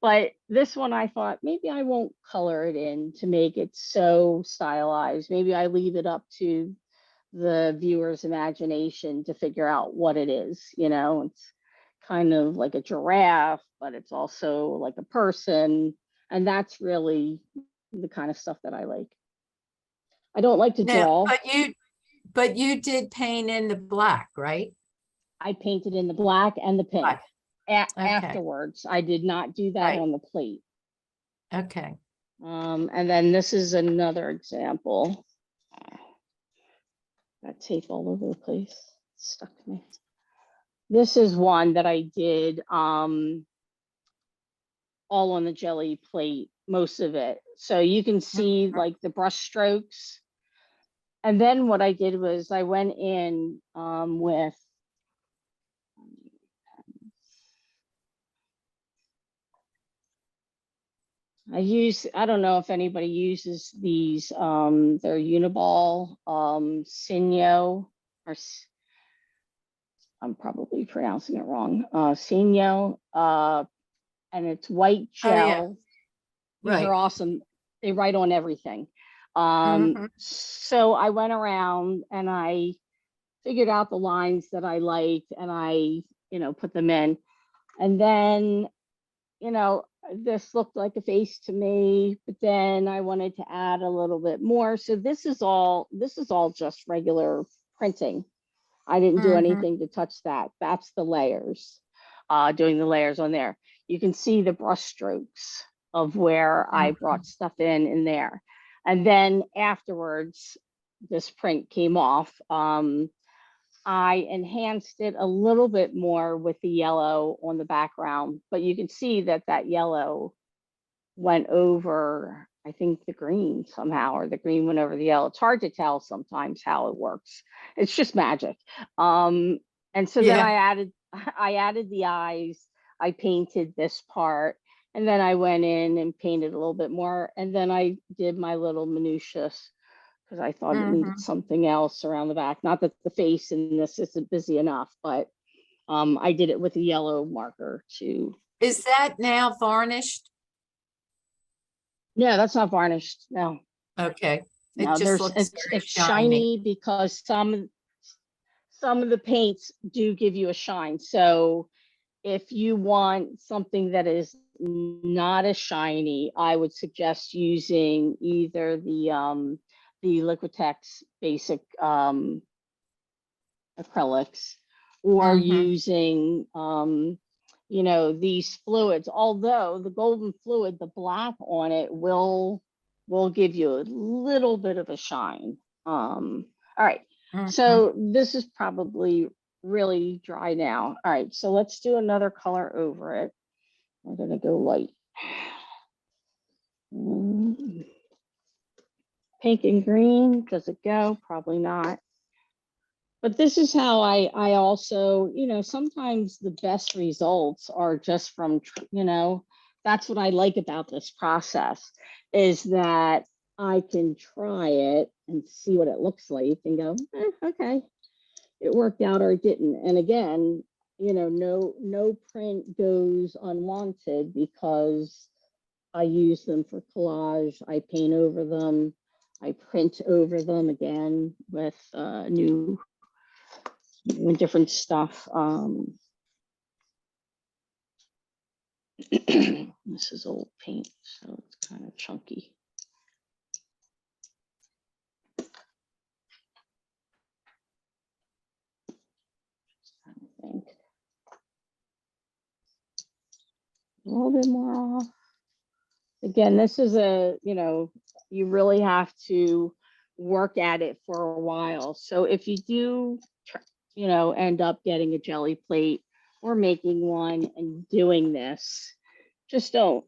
B: But this one I thought maybe I won't color it in to make it so stylized. Maybe I leave it up to the viewer's imagination to figure out what it is. It's kind of like a giraffe, but it's also like a person. And that's really the kind of stuff that I like. I don't like to
E: Now,
B: draw.
E: but you did paint in the black, right?
B: I painted in the black and the pink.
E: Right. Okay.
B: Afterwards. I did not do that
E: Right.
B: on the plate.
E: Okay.
B: And then this is another example. Got tape all over the place. It's stuck to me. This is one that I did all on the jelly plate, most of it. So you can see like the brush strokes. And then what I did was I went in with I don't know if anybody uses these, they're Uniball, Sinyo, or I'm probably pronouncing it wrong, Sinyo, and it's white
E: Oh, yeah.
B: gel. These
E: Right.
B: are awesome. They write on everything.
E: Mhm.
B: So I went around and I figured out the lines that I liked, and I, put them in. And then, this looked like a face to me, but then I wanted to add a little bit more. So this is all just regular printing. I didn't do
E: Mhm.
B: anything to touch that. That's the layers, doing the layers on there. You can see the brush strokes of where I brought stuff in there. And then afterwards, this print came off. I enhanced it a little bit more with the yellow on the background, but you can see that yellow went over, I think, the green somehow, or the green went over the yellow. It's hard to tell sometimes how it works. It's just magic. And so then
E: Yeah.
B: I added the eyes. I painted this part, and then I went in and painted a little bit more, and then I did my little minutiae because I thought it needed something else around the back. Not that the face in this isn't busy enough, but I did it with a yellow marker too.
E: Is that now varnished?
B: No, that's not varnished. No.
E: Okay. It
B: No,
E: just looks very
B: it's shiny because some of the paints do give you a shine. So if you want something that is not as shiny, I would suggest using either the Liquitex basic acrylics, or using you know, these fluids, although the golden fluid, the black on it will give you a little bit of a shine. All right, so this is probably really dry now. All right, so let's do another color over it. We're gonna go light. Pink and green, does it go? Probably not. But this is how I also, you know, sometimes the best results are just from, you know, that's what I like about this process, is that I can try it and see what it looks like and go, okay, it worked out or it didn't. And again, you know, no print goes unwanted because I use them for collage. I paint over them. I print over them again with new and different stuff. This is old paint, so it's kind of chunky. I think a little bit more off. Again, this is a, you know, you really have to work at it for a while. So if you do, you know, end up getting a jelly plate or making one and doing this, just don't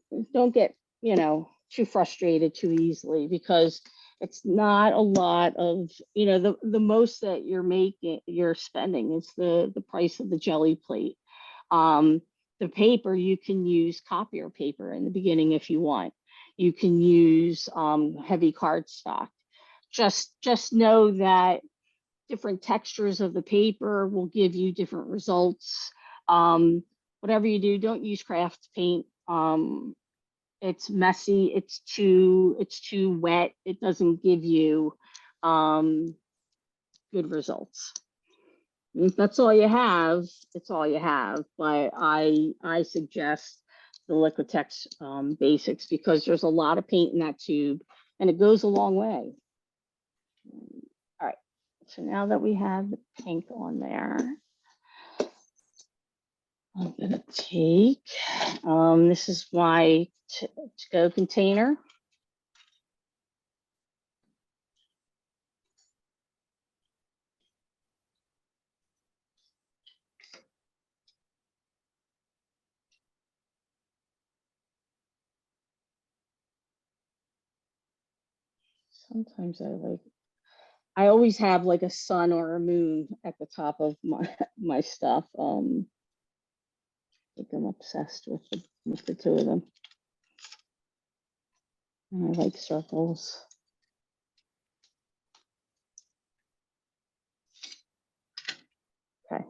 B: get, you know, too frustrated too easily, because it's not a lot of, you know, the most that you're spending is the price of the jelly plate. The paper, you can use copier paper in the beginning if you want. You can use heavy cardstock. Just know that different textures of the paper will give you different results. Whatever you do, don't use craft paint. It's messy, it's too wet, it doesn't give you good results. If that's all you have, it's all you have. But I suggest the Liquitex basics, because there's a lot of paint in that tube and it goes a long way. All right, so now that we have the pink on there, I'm gonna take, this is my to-go container. Sometimes I always have like a sun or a moon at the top of my stuff. I think I'm obsessed with the two of them. And I like circles. Okay.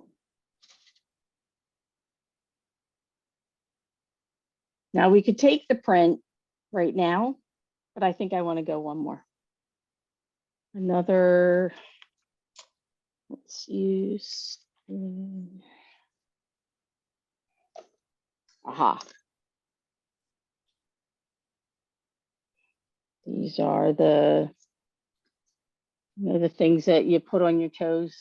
B: Now we could take the print right now, but I think I want to go one more. Another, let's use, aha. These are the, you know, the things that you put on your toes.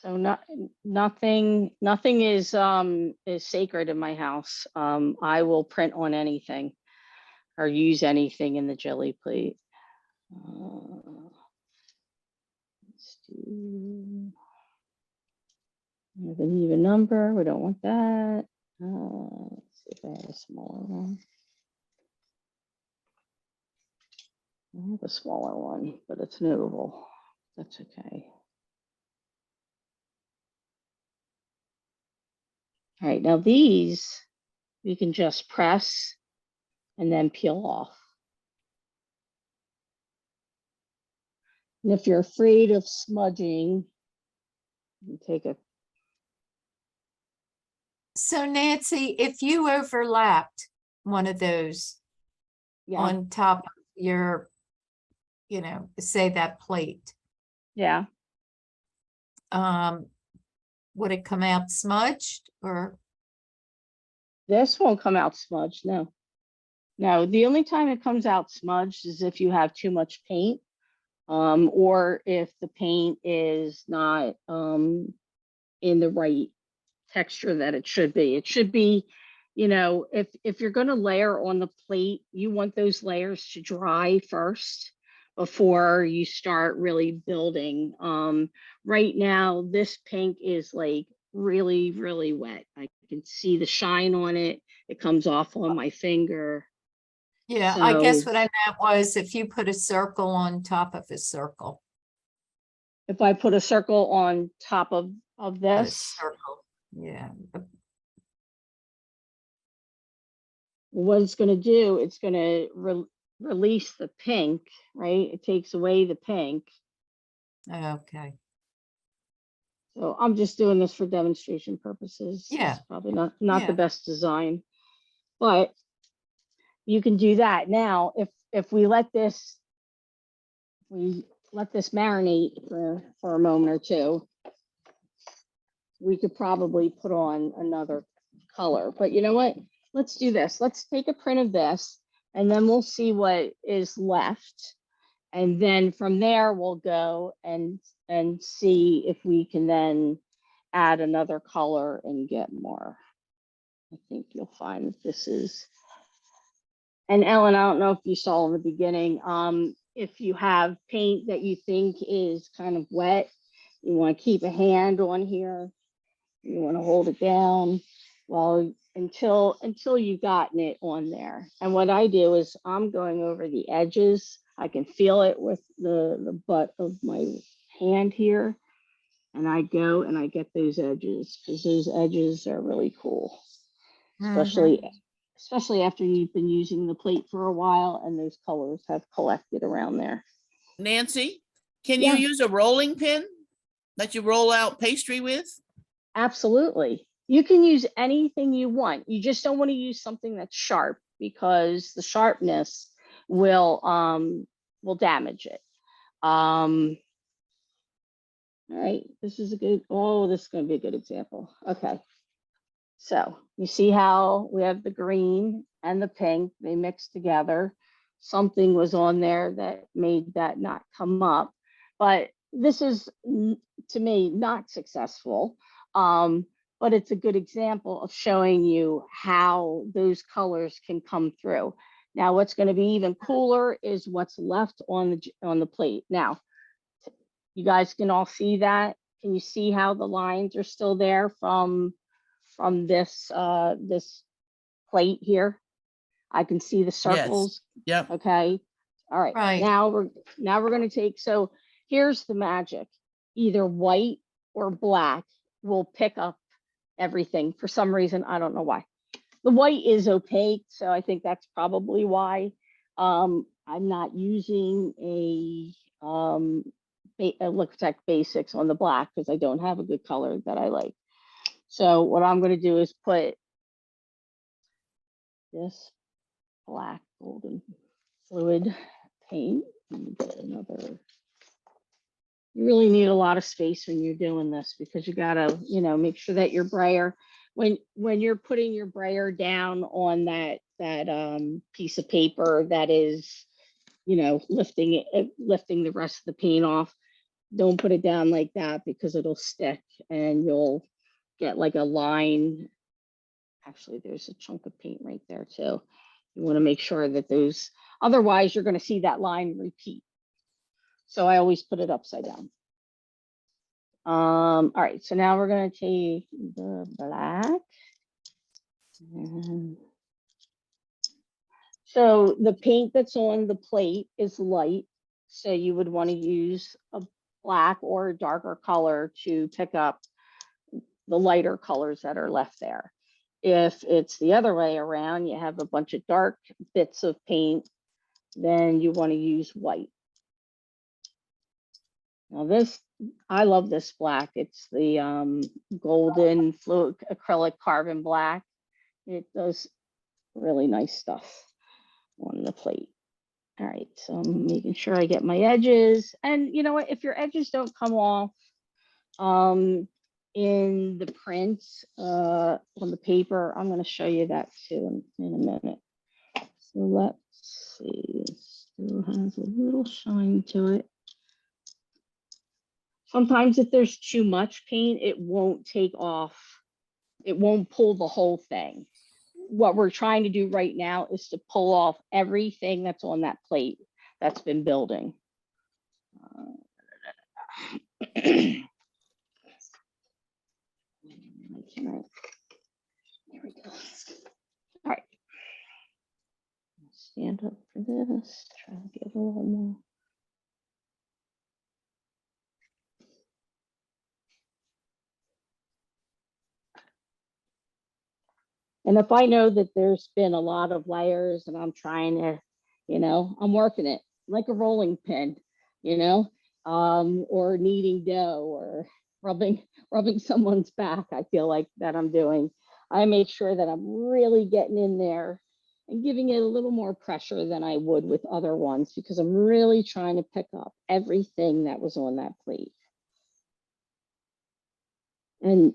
B: So nothing is sacred in my house. I will print on anything or use anything in the jelly plate. Let's do an even number. We don't want that. Let's see if I have a smaller one. I have a smaller one, but it's an oval. That's okay. All right, now these you can just press and then peel off. And if you're afraid of smudging, you take a.
E: So Nancy, if you overlapped one of those on top of your, you know, say that plate.
B: Yeah.
E: Would it come out smudged or?
B: This won't come out smudged, no. No, the only time it comes out smudged is if you have too much paint. or if the paint is not in the right texture that it should be. It should be, you know, if you're going to layer on the plate, you want those layers to dry first before you start really building. Right now, this pink is like really, really wet. I can see the shine on it. It comes off on my finger.
E: Yeah, I guess
B: So
E: what I meant was if you put a circle on top of a circle.
B: if I put a circle on top of
E: A
B: this,
E: circle, yeah.
B: what it's going to do, it's going to release the pink, right? It takes away the pink.
E: Okay.
B: So I'm just doing this for demonstration purposes.
E: Yeah.
B: It's probably not
E: Yeah.
B: the best design, but you can do that. Now, if we let this marinate for a moment or two, we could probably put on another color. But you know what? Let's do this. Let's take a print of this, and then we'll see what is left. And then from there, we'll go and see if we can then add another color and get more. I think you'll find that this is, and Ellen, I don't know if you saw in the beginning, if you have paint that you think is kind of wet, you want to keep a hand on here. You want to hold it down until you've gotten it on there. And what I do is I'm going over the edges. I can feel it with the butt of my hand here. And I go and I get those edges because those edges are really cool, especially after you've been using the plate for a while and those colors have collected around there.
F: Nancy, can
B: Yeah.
F: you use a rolling pin that you roll out pastry with?
B: Absolutely. You can use anything you want. You just don't want to use something that's sharp because the sharpness will damage it. All right, this is a good, this is going to be a good example. Okay. So you see how we have the green and the pink, they mix together. Something was on there that made that not come up, but this is, to me, not successful. But it's a good example of showing you how those colors can come through. Now, what's going to be even cooler is what's left on the plate. Now, you guys can all see that. Can you see how the lines are still there from this this plate here? I can see the circles.
F: Yep.
B: Okay. All right.
E: Right.
B: Now we're going to take, so here's the magic. Either white or black will pick up everything for some reason. I don't know why. The white is opaque, so I think that's probably why. I'm not using a Liquitech Basics on the black because I don't have a good color that I like. So what I'm going to do is put this black golden fluid paint. Get another. You really need a lot of space when you're doing this because you gotta, make sure that your brayer, when you're putting your brayer down on that piece of paper that is, lifting the rest of the paint off, don't put it down like that because it'll stick and you'll get like a line. Actually, there's a chunk of paint right there too. You want to make sure that those, otherwise you're going to see that line repeat. So I always put it upside down. All right, so now we're going to take the black. So the paint that's on the plate is light. So you would want to use a black or a darker color to pick up the lighter colors that are left there. If it's the other way around, you have a bunch of dark bits of paint, then you want to use white. Now this, I love this black. It's the golden fluid acrylic carbon black. It does really nice stuff on the plate. All right, so I'm making sure I get my edges. And you know what, if your edges don't come off in the print on the paper, I'm going to show you that too in a minute. So let's see, it still has a little shine to it. sometimes if there's too much paint, it won't take off. It won't pull the whole thing. What we're trying to do right now is to pull off everything that's on that plate that's been building. Here we go. All right. Stand up for this. Try to get a little more. And if I know that there's been a lot of layers and I'm trying to, I'm working it like a rolling pin, or kneading dough or rubbing someone's back, I feel like that I'm doing. I make sure that I'm really getting in there and giving it a little more pressure than I would with other ones, because I'm really trying to pick up everything that was on that plate. And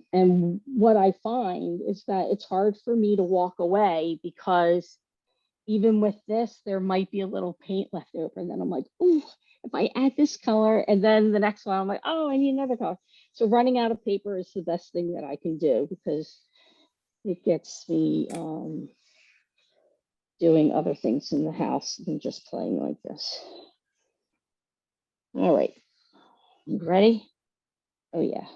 B: what I find is that it's hard for me to walk away, because even with this, there might be a little paint left over. And then I'm like, oh, if I add this color, and then the next one, I'm like, oh, I need another color. So running out of paper is the best thing that I can do, because it gets me doing other things in the house than just playing like this. All right, you ready? Oh yeah.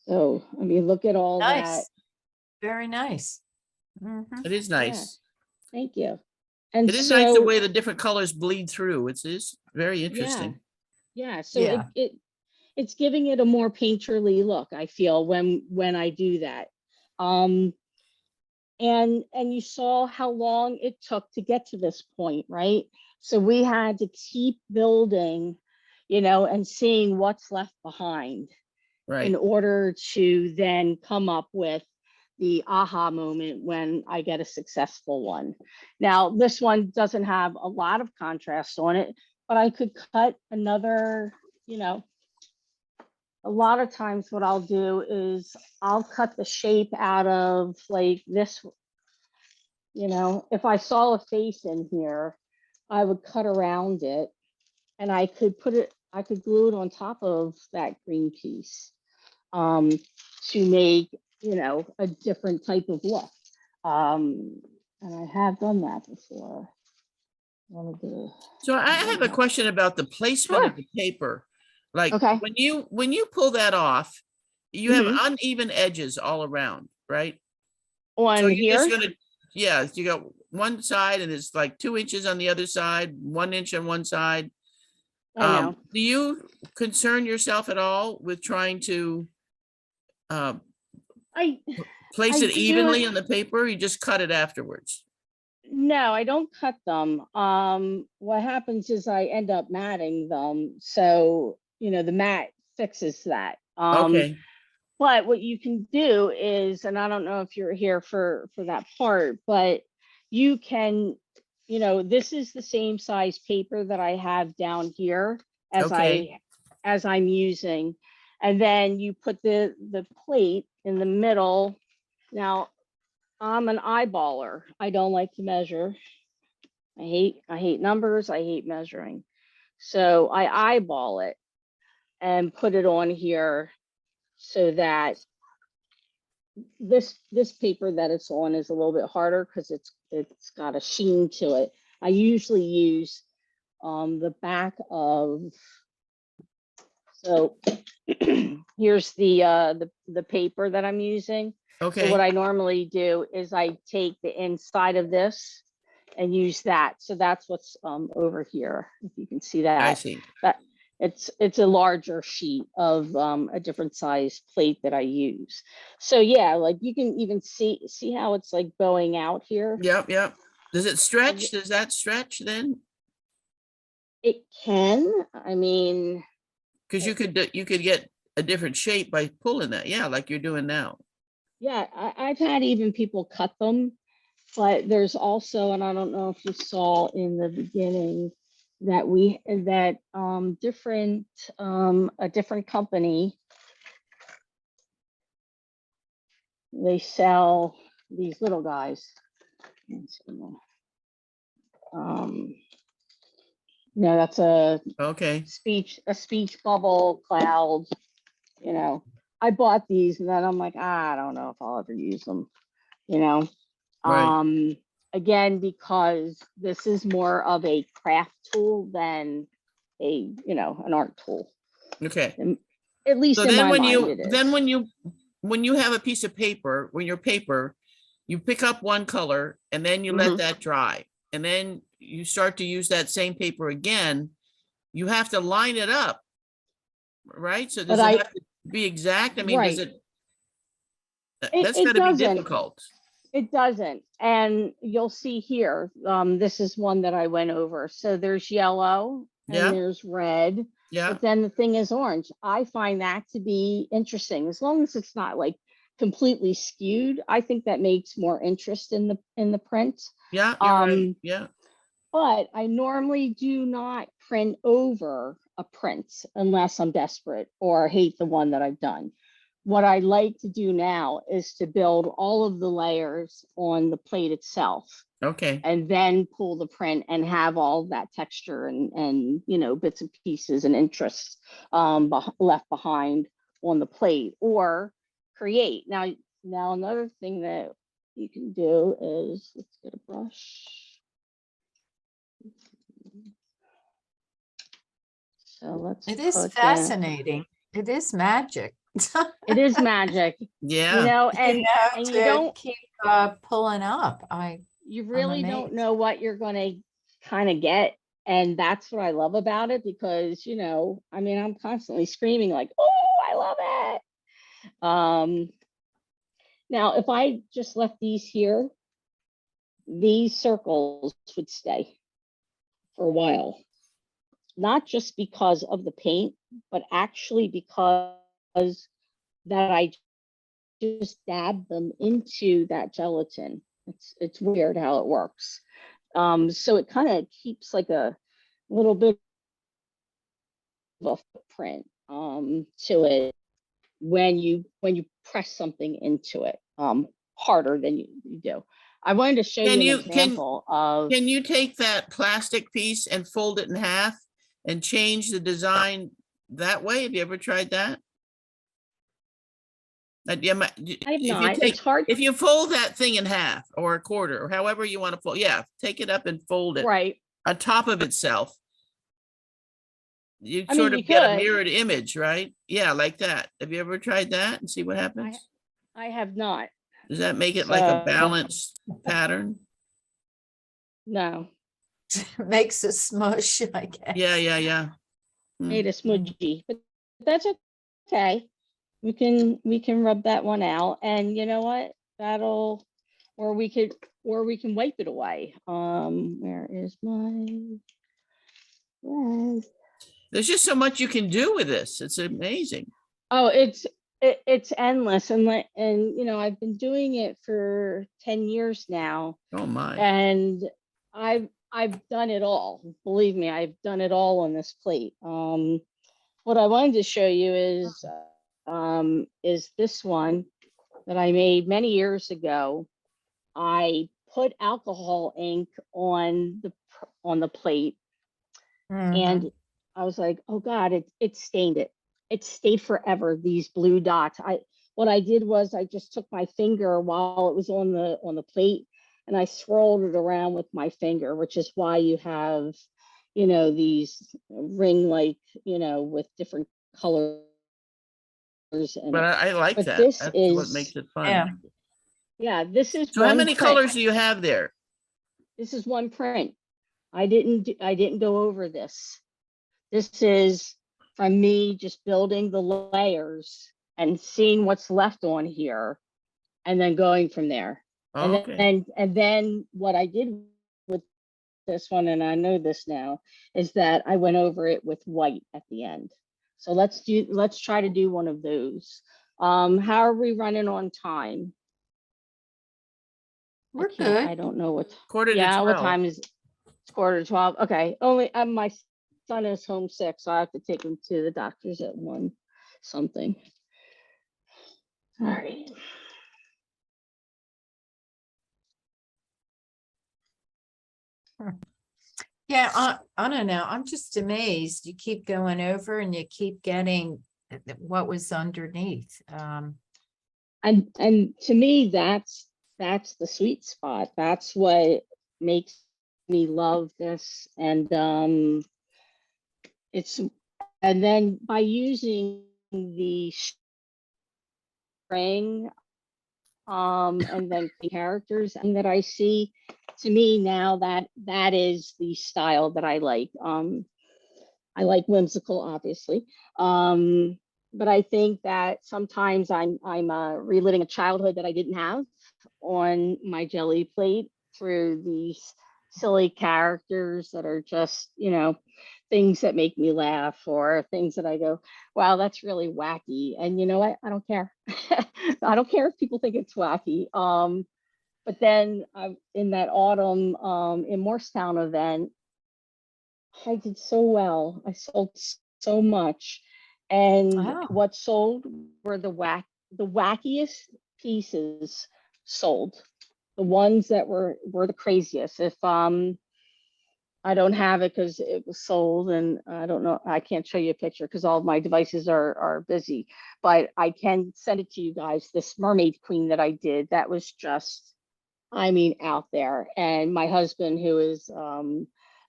B: So, I mean, look at all that.
E: Nice. Very nice. Mhm.
F: It is nice.
B: Yeah, thank you. And
F: It is nice the way the different colors bleed through. It's very interesting.
B: Yeah. So
E: Yeah.
B: it's giving it a more painterly look, I feel, when I do that. And you saw how long it took to get to this point, right? So we had to keep building, and seeing what's left behind.
F: Right.
B: In order to then come up with the aha moment when I get a successful one. Now, this one doesn't have a lot of contrast on it, but I could cut another, a lot of times what I'll do is I'll cut the shape out of like this, if I saw a face in here, I would cut around it, and I could glue it on top of that green piece to make, a different type of look. And I have done that before.
F: So I have a question about the placement of the paper. Like,
B: okay,
F: when you pull that off, you have uneven edges all around, right?
B: On
F: so you're
B: here,
F: just gonna, yeah, you got one side and it's like 2 inches on the other side, 1 inch on one side.
B: I know.
F: Do you concern yourself at all with trying to place
B: I
F: it
B: do
F: evenly
B: it-
F: on the paper? Or you just cut it afterwards?
B: No, I don't cut them. What happens is I end up matting them. So, the mat fixes that.
F: Okay.
B: But what you can do is, and I don't know if you're here for that part, but you can, this is the same size paper that I have down here as
F: Okay.
B: I'm using. And then you put the plate in the middle. Now, I'm an eyeballer. I don't like to measure. I hate numbers. I hate measuring. So I eyeball it and put it on here, so that this paper that it's on is a little bit harder because it's got a sheen to it. I usually use the back of, so here's the paper that I'm using.
F: Okay.
B: So what I normally do is I take the inside of this and use that. So that's what's over here, if you can see that.
F: I see.
B: That it's a larger sheet of a different size plate that I use. So yeah, like you can even see how it's like bowing out here.
F: Yep. Yep. Does it stretch? Does that stretch then?
B: It can. I mean,
F: Because you could get a different shape by pulling that. Yeah, like you're doing now.
B: yeah, I've had even people cut them, but there's also, and I don't know if you saw in the beginning, that a different company, they sell these little guys. No, that's
F: Okay,
B: a speech bubble cloud, you know. I bought these and then I'm like, I don't know if I'll ever use them, you know.
F: right.
B: Again, because this is more of a craft tool than a, you know, an art tool.
F: Okay.
B: And at least
F: So
B: in
F: then
B: my
F: when
B: mind
F: you,
B: it is.
F: then when you have a piece of paper, when your paper, you pick up one color and then you let
B: Mhm.
F: that dry. And then you start to use that same paper again. You have to line it up, right? So does
B: But
F: it have to be exact? I mean, does
B: right.
F: it,
B: It,
F: that's
B: it
F: gotta be
B: doesn't.
F: difficult.
B: It doesn't. And you'll see here, this is one that I went over. So there's yellow
F: Yeah,
B: and there's red,
F: yeah,
B: but then the thing is orange. I find that to be interesting. As long as it's not like completely skewed, I think that makes more interest in the print.
F: yeah, you're right.
B: Um,
F: Yeah,
B: but I normally do not print over a print unless I'm desperate or hate the one that I've done. What I like to do now is to build all of the layers on the plate itself
F: okay.
B: and then pull the print and have all that texture and you know, bits and pieces and interests left behind on the plate or create. Now another thing that you can do is, let's get a brush. So let's
E: It is
B: put that.
E: fascinating. It is magic.
B: It is magic, you
F: Yeah,
B: know,
E: You
B: and
E: know,
B: you
E: to
B: don't,
E: keep pulling up.
B: you
E: I'm
B: really don't
E: amazed.
B: know what you're going to kind of get. And that's what I love about it because, you know, I mean, I'm constantly screaming like, oh, I love it. Now, if I just left these here, these circles would stay for a while, not just because of the paint, but actually because that I just dab them into that gelatin. It's weird how it works. So it kind of keeps like a little bit of a footprint to it when you press something into it harder than you do. I wanted to show
F: can
B: you an
F: you,
B: example of,
F: can you take that plastic piece and fold it in half and change the design that way? Have you ever tried that? Yeah,
B: I have
F: if you
B: not, it's
F: take,
B: hard,
F: if you fold that thing in half or a quarter or however you want to fold, yeah, take it up and fold it
B: right?
F: on top of itself. You
B: I mean,
F: sort
B: you
F: of get a
B: could.
F: mirrored image, right? Yeah, like that. Have you ever tried that and see what happens?
B: I have not.
F: Does that make it like a
B: So
F: balanced pattern?
B: no,
E: Makes a smush, I guess.
F: Yeah, yeah, yeah.
B: made a smudgy, but that's okay. We can rub that one out, and you know what? That'll, or we can wipe it away. Where is my red?
F: There's just so much you can do with this. It's amazing.
B: Oh, it's endless, and you know, I've been doing it for 10 years now,
F: Oh my.
B: and I've done it all. Believe me, I've done it all on this plate. What I wanted to show you is this one that I made many years ago. I put alcohol ink on the plate,
E: Mhm.
B: and I was like, oh God, it stained it. It stayed forever, these blue dots. What I did was I just took my finger while it was on the plate and I swirled it around with my finger, which is why you have, you know, these ring like, you know, with different colors in
F: But
B: it.
F: I like
B: But
F: that. That's what makes it
E: Yeah.
F: fun.
B: yeah, this is
F: So how
B: one
F: many
B: print.
F: colors do you have there?
B: This is one print. I didn't go over this. This is from me just building the layers and seeing what's left on here and then going from there.
F: Oh, okay.
B: And then what I did with this one, and I know this now, is that I went over it with white at the end. So let's try to do one of those. How are we running on time?
E: We're good.
B: I don't know what.
F: Quarter to
B: Yeah, what
F: 12.
B: time is it? It's 11:45. Okay, only my son is homesick, so I have to take him to the doctor's at 1 something. All right.
E: Yeah, I don't know. I'm just amazed. You keep going over and you keep getting what was underneath.
B: And to me, that's the sweet spot. That's what makes me love this. And it's, and then by using the string, and then the characters and that I see, to me now that is the style that I like. I like whimsical, obviously. But I think that sometimes I'm reliving a childhood that I didn't have on my jelly plate through these silly characters that are just, things that make me laugh, or things that I go, wow, that's really wacky. And you know what? I don't care. I don't care if people think it's wacky. But then in that autumn in Morristown event, I did so well. I sold so much. And
E: Oh.
B: what sold were the wackiest pieces sold. The ones that were the craziest. If I don't have it because it was sold, and I don't know, I can't show you a picture because all of my devices are busy, but I can send it to you guys. This mermaid queen that I did, that was just, I mean, out there. And my husband, who is a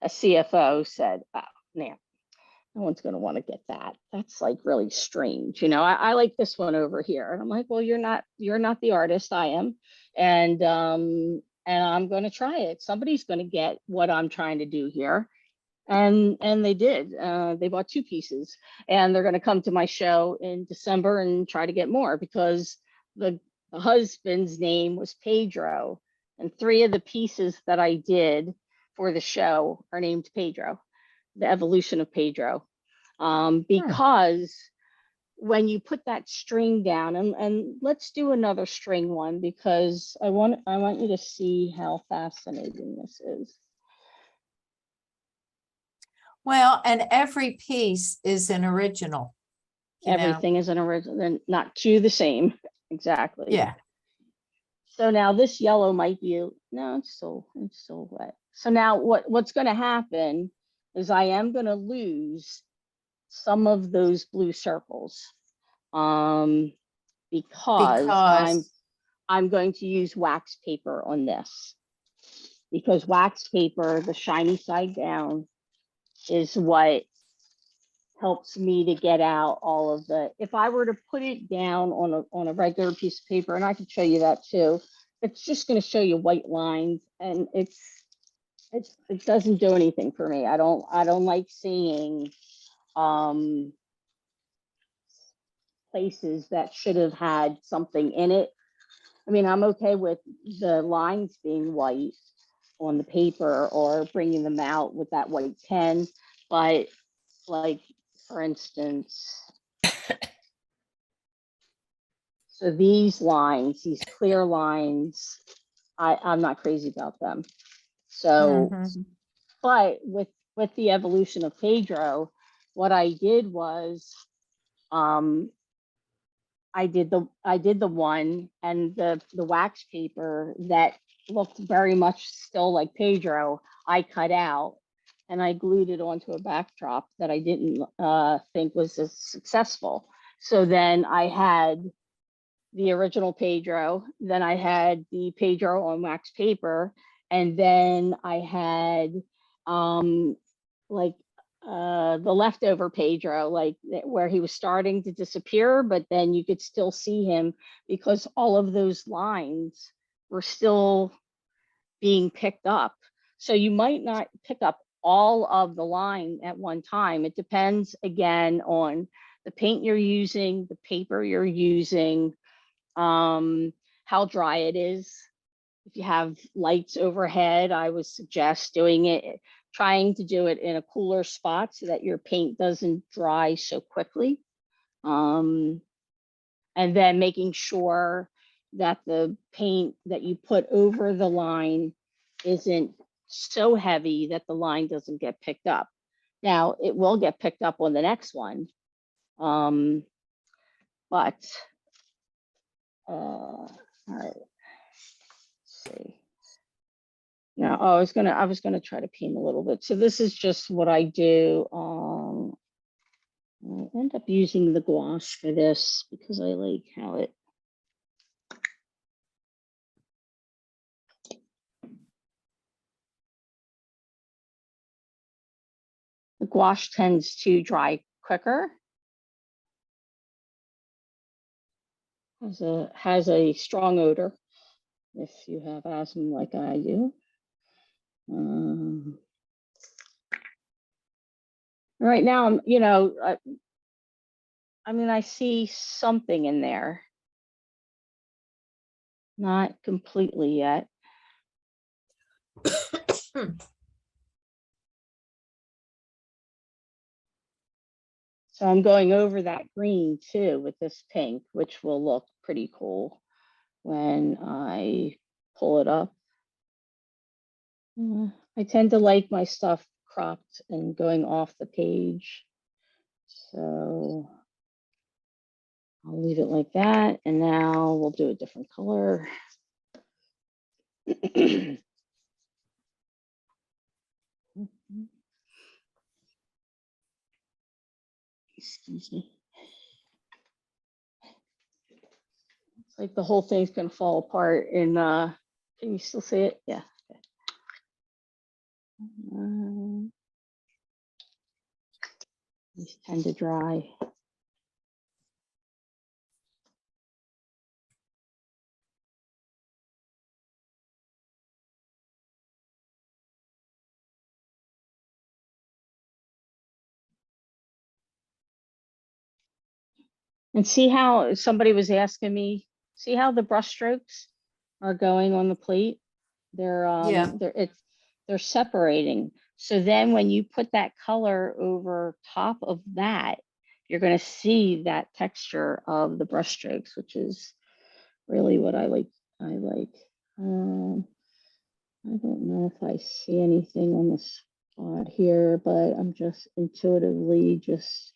B: CFO, said, oh, man, no one's going to want to get that. That's like really strange. I like this one over here. And I'm like, well, you're not the artist, I am. And I'm going to try it. Somebody's going to get what I'm trying to do here. And they did. They bought 2 pieces, and they're going to come to my show in December and try to get more, because the husband's name was Pedro, and 3 of the pieces that I did for the show are named Pedro, the evolution of Pedro. Because when you put that string down, and let's do another string one, because I want you to see how fascinating this is.
E: Well, and every piece is an original.
B: Everything is an original, and not 2 the same. Exactly.
E: Yeah.
B: So now this yellow might be, no, it's still wet. So now what's going to happen is I am going to lose some of those blue circles, because I'm going to use wax paper on this, because wax paper, the shiny side down, is what helps me to get out all of the, if I were to put it down on a regular piece of paper, and I could show you that too, it's just going to show you white lines, and it doesn't do anything for me. I don't like seeing places that should have had something in it. I mean, I'm okay with the lines being white on the paper, or bringing them out with that white pen, but like, for instance, so these lines, these clear lines, I'm not crazy about them. So, but with the evolution of Pedro, what I did was, I did the one, and the wax paper that looked very much still like Pedro, I cut out, and I glued it onto a backdrop that I didn't think was as successful. So then I had the original Pedro, then I had the Pedro on wax paper, and then I had like the leftover Pedro, like where he was starting to disappear, but then you could still see him because all of those lines were still being picked up. So you might not pick up all of the line at one time. It depends again on the paint you're using, the paper you're using, how dry it is. If you have lights overhead, I would suggest trying to do it in a cooler spot so that your paint doesn't dry so quickly. And then making sure that the paint that you put over the line isn't so heavy that the line doesn't get picked up. Now, it will get picked up on the next one. But all right, let's see. No, I was gonna try to paint a little bit. So this is just what I do. I end up using the gouache for this because I like how it. The gouache tends to dry quicker. Has a strong odor if you have asthma like I do. Right now, I mean, I see something in there. Not completely yet. So I'm going over that green too with this pink, which will look pretty cool when I pull it up. I tend to like my stuff cropped and going off the page. So I'll leave it like that. And now we'll do a different color. Excuse me. It's like the whole thing's gonna fall apart in can you still see it? Yeah. These tend to dry. And see how somebody was asking me, see how the brush strokes are going on the plate?
E: Yeah.
B: They're separating. So then when you put that color over top of that, you're going to see that texture of the brush strokes, which is really what I like. I don't know if I see anything on the spot here, but I'm just intuitively just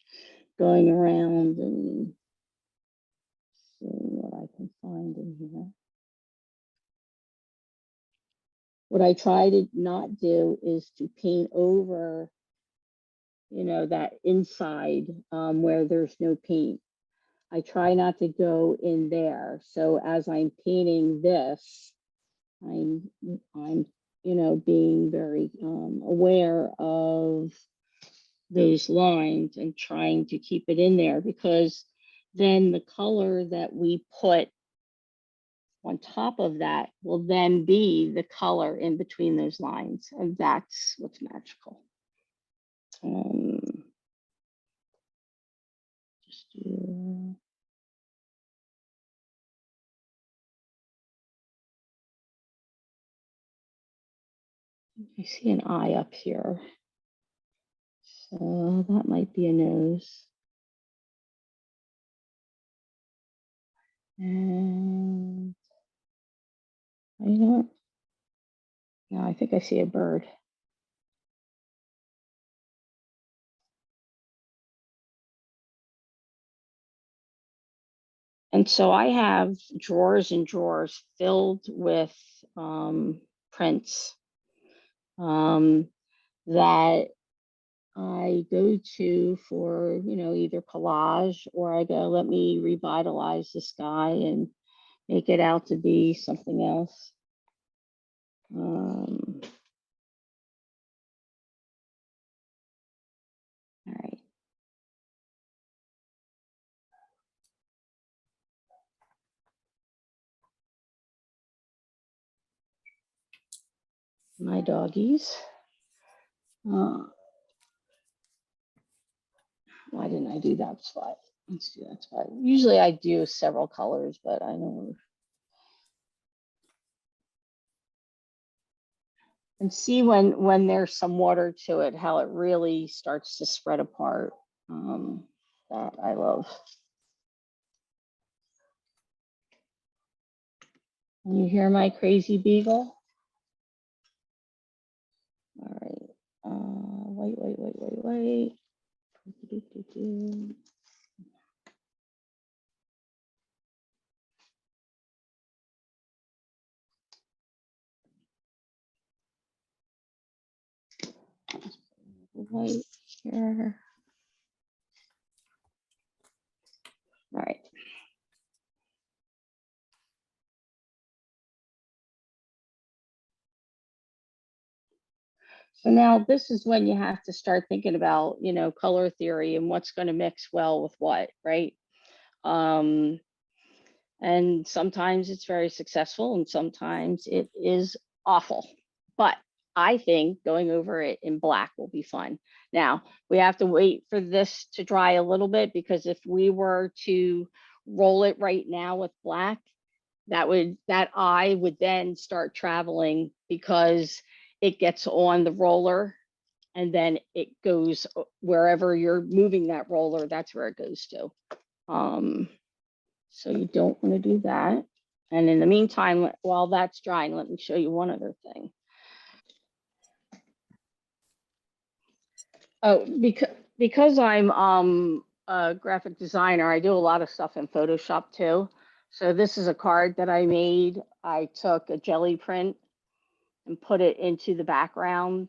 B: going around and seeing what I can find in here. What I try to not do is to paint over, that inside where there's no paint. I try not to go in there. So as I'm painting this, I'm being very aware of those lines and trying to keep it in there, because then the color that we put on top of that will then be the color in between those lines, and that's what's magical. Just do. I see an eye up here, so that might be a nose. And you know what? No, I think I see a bird. And so I have drawers and drawers filled with prints that I go to for, either collage, or I go, let me revitalize this guy and make it out to be something else. All right. My doggies. Why didn't I do that spot? Let's do that spot. Usually I do several colors, but I know. And see when there's some water to it, how it really starts to spread apart. That I love. Can you hear my crazy beagle? All right. Wait. light here. All right. So now this is when you have to start thinking about, you know, color theory and what's going to mix well with what, right? And sometimes it's very successful and sometimes it is awful. But I think going over it in black will be fun. Now, we have to wait for this to dry a little bit, because if we were to roll it right now with black, that eye would then start traveling, because it gets on the roller and then it goes wherever you're moving that roller, that's where it goes to. So you don't want to do that. And in the meantime, while that's drying, let me show you one other thing. Oh, because I'm a graphic designer, I do a lot of stuff in Photoshop too. So this is a card that I made. I took a jelly print and put it into the background,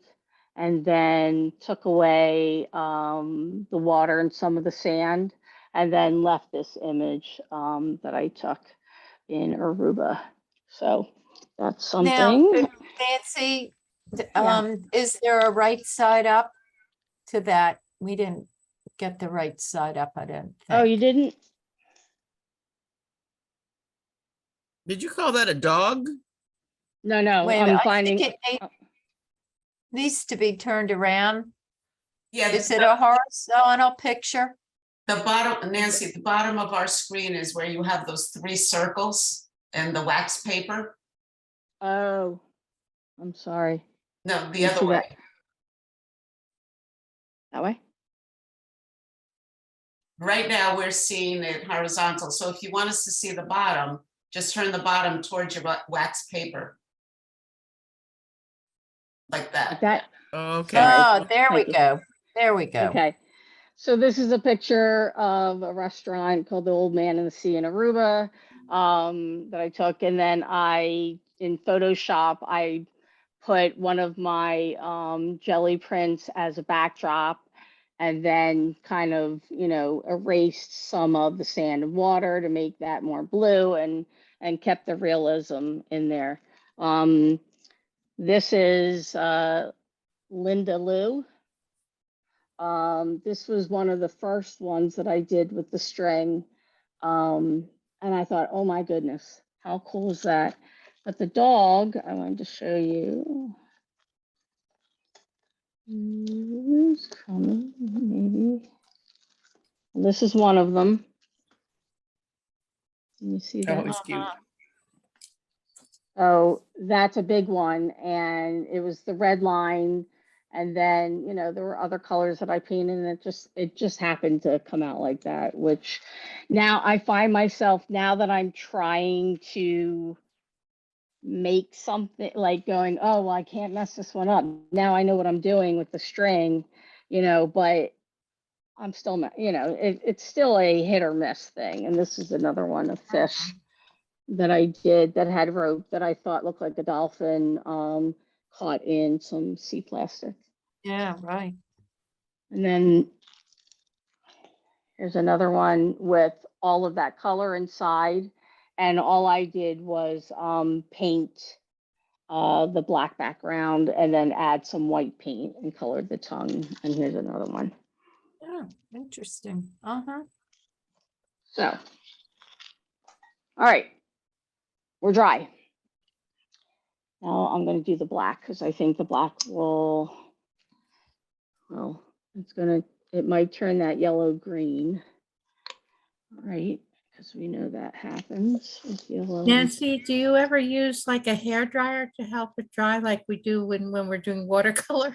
B: and then took away the water and some of the sand, and then left this image that I took in Aruba. So that's
E: Now,
B: something.
E: Nancy,
B: Yeah.
E: is there a right side up to that? We didn't get the right side up, I don't
B: Oh, you
E: think.
B: didn't?
F: Did you call that a dog?
B: No,
E: Wait a minute,
B: I'm
E: I
B: finding.
E: think it needs to be turned around.
A: Yeah,
E: Is it a horizontal picture?
A: the bottom, Nancy, the bottom of our screen is where you have those 3 circles and the wax paper.
B: Oh, I'm sorry.
A: No, the
B: You
A: other
B: see
A: way.
B: That way?
A: Right now, we're seeing it horizontal. So if you want us to see the bottom, just turn the bottom towards your wax paper. Like that.
B: Like that?
F: Okay.
B: Sorry.
E: Oh, there we
B: Thank you.
E: go. There we go.
B: Okay. So this is a picture of a restaurant called The Old Man in the Sea in Aruba that I took. And then in Photoshop, I put one of my jelly prints as a backdrop, and then kind of, you know, erased some of the sand and water to make that more blue, and kept the realism in there. This is Linda Lou. This was one of the first ones that I did with the string. And I thought, oh my goodness, how cool is that? But the dog, I wanted to show you. Who's coming? Maybe. This is one of them. Can you see
F: Oh,
B: that?
F: it's cute.
B: Oh, that's a big one. And it was the red line. And then, you know, there were other colors that I painted, and it just happened to come out like that, which now I find myself, now that I'm trying to make something, like going, oh, well, I can't mess this one up. Now I know what I'm doing with the string, you know, but I'm still not, you know, it's still a hit or miss thing. And this is another one, a fish that I did that had rope that I thought looked like a dolphin, caught in some sea plastic.
E: Yeah, right.
B: And then here's another one with all of that color inside. And all I did was paint the black background and then add some white paint and colored the tongue. And here's another one.
E: Oh, interesting. Uh-huh.
B: So, all right, we're dry. Now I'm going to do the black, because I think the black will, well, it might turn that yellow green. All right, because we know that happens with yellow.
C: Nancy, do you ever use like a hair dryer to help it dry like we do when we're doing watercolor?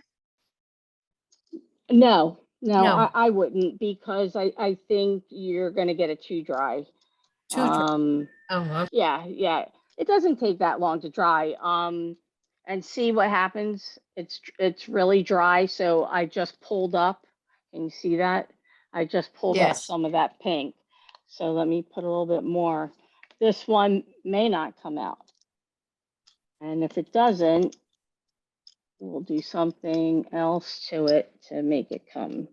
B: No,
C: No.
B: I wouldn't, because I think you're going to get it too dry.
C: Too dry. Oh, okay.
B: Yeah. It doesn't take that long to dry. And see what happens. It's really dry. So I just pulled up. Can you see that? I just pulled up
E: Yes.
B: some of that pink. So let me put a little bit more. This one may not come out. And if it doesn't, we'll do something else to it to make it come.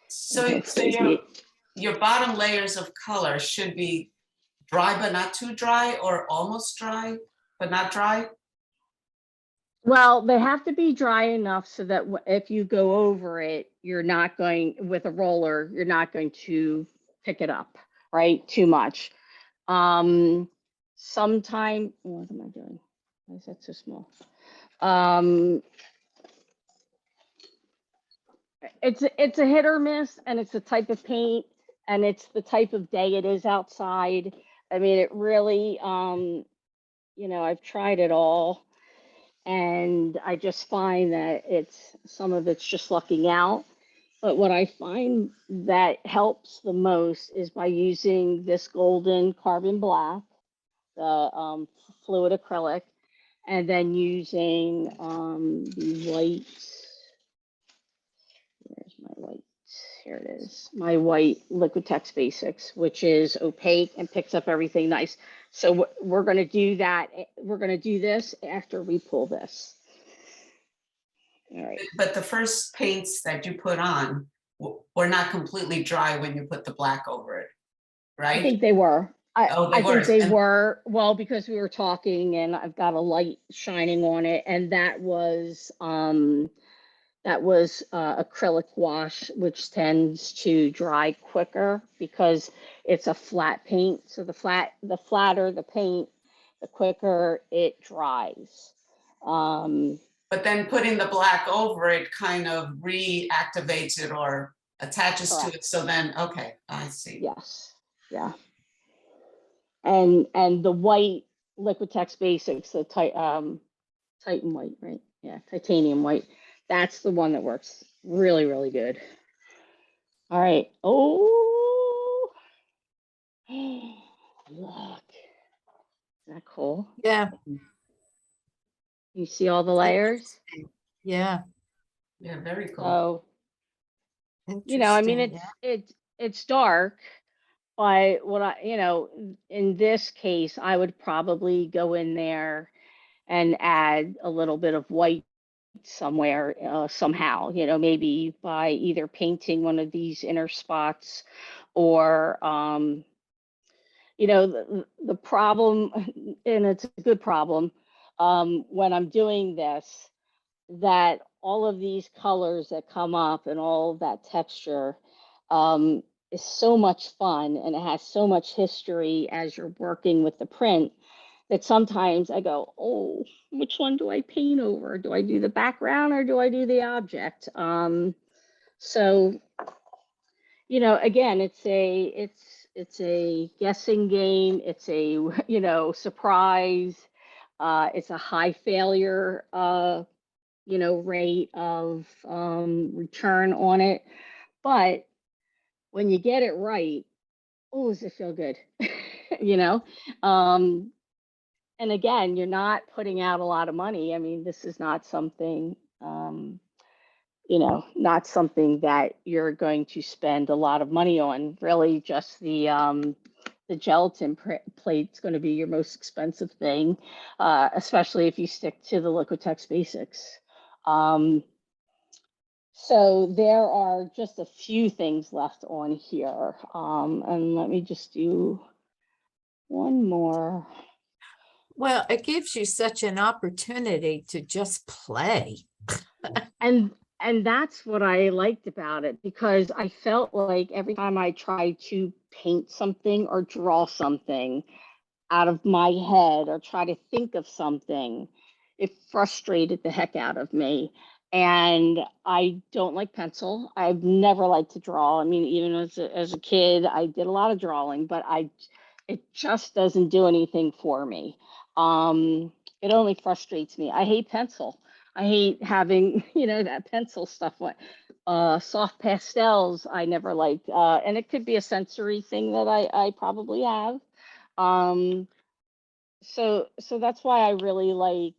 A: So,
B: Hopefully
A: your bottom layers of color should be dry but not too dry, or almost dry but not dry?
B: Well, they have to be dry enough so that if you go over it, you're not going with a roller, you're not going to pick it up, right? Too much. Sometime, what am I doing? Why is that so small? It's a hit or miss, and it's the type of paint, and it's the type of day it is outside. I mean, it really, you know, I've tried it all, and I just find that some of it's just lucking out. But what I find that helps the most is by using this golden carbon black, the fluid acrylic, and then using the white. Where's my white? Here it is. My white Liquitex Basics, which is opaque and picks up everything nice. So we're going to do that. We're going to do this after we pull this. All right.
A: But the first paints that you put on were not completely dry when you put the black over it, right?
B: I think they were. I think they
A: And
B: were. Well, because we were talking and I've got a light shining on it, and that was acrylic wash, which tends to dry quicker because it's a flat paint. So the flatter the paint, the quicker it dries.
A: but then putting the black over it kind of reactivates it or attaches to it. So then, okay, I see.
B: Yes, yeah. And the white Liquitex Basics, the Titan white, right? Yeah, titanium white. That's the one that works really, really good. All right. Oh, look. Isn't that cool?
E: Yeah.
B: You see all the layers?
E: Yeah.
A: Yeah, very cool.
B: So, you know, I mean,
E: Interesting,
B: it's dark, but in this case, I would probably go in there and add a little bit of white somewhere, somehow, maybe by either painting one of these inner spots or, the problem, and it's a good problem, when I'm doing this, that all of these colors that come up and all of that texture is so much fun, and it has so much history as you're working with the print, that sometimes I go, oh, which one do I paint over? Do I do the background or do I do the object? So, again, it's a guessing game. It's a, surprise. It's a high failure, rate of return on it. But when you get it right, oh, does it feel good? And again, you're not putting out a lot of money. I mean, this is not something, not something that you're going to spend a lot of money on. Really, just the gelatin plate's going to be your most expensive thing, especially if you stick to the Liquitex Basics. So there are just a few things left on here. And let me just do one more.
E: Well, it gives you such an opportunity to just play.
B: And that's what I liked about it, because I felt like every time I tried to paint something or draw something out of my head or try to think of something, it frustrated the heck out of me. And I don't like pencil. I've never liked to draw. I mean, even as a kid, I did a lot of drawing, but it just doesn't do anything for me. It only frustrates me. I hate pencil. I hate having, that pencil stuff. Soft pastels, I never liked. And it could be a sensory thing that I probably have. So that's why I really like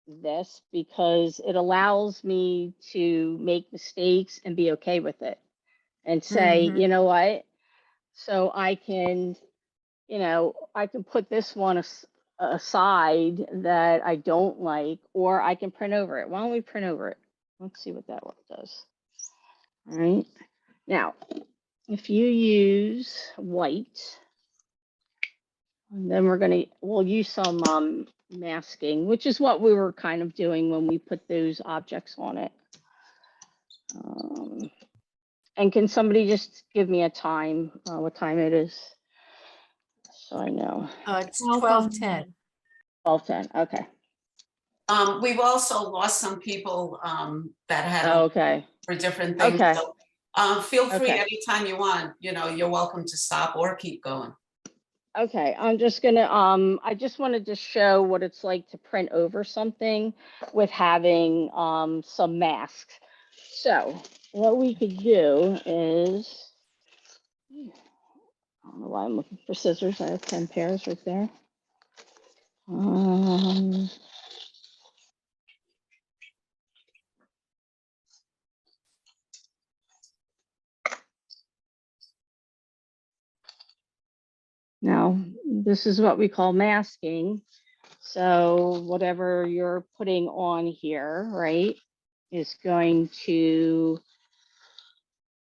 B: this, because it allows me to make mistakes and be okay with it and say, you know what? So I can put this one a side that I don't like, or I can print over it. Why don't we print over it? Let's see what that does. All right. Now, if you use white, and then we'll use some masking, which is what we were kind of doing when we put those objects on it. And can somebody just give me a time, what time it is? So I know.
E: It's 12:10.
B: 12:10, okay.
A: We've also lost some people that had
B: Okay,
A: for different things.
B: Okay.
A: So, feel free
B: Okay.
A: anytime you want, you're welcome to stop or keep going.
B: okay, I'm just gonna, I just wanted to show what it's like to print over something with having some masks. So what we could do is, I don't know why I'm looking for scissors. I have 10 pairs right there. Now, this is what we call masking. So whatever you're putting on here, right, is going to,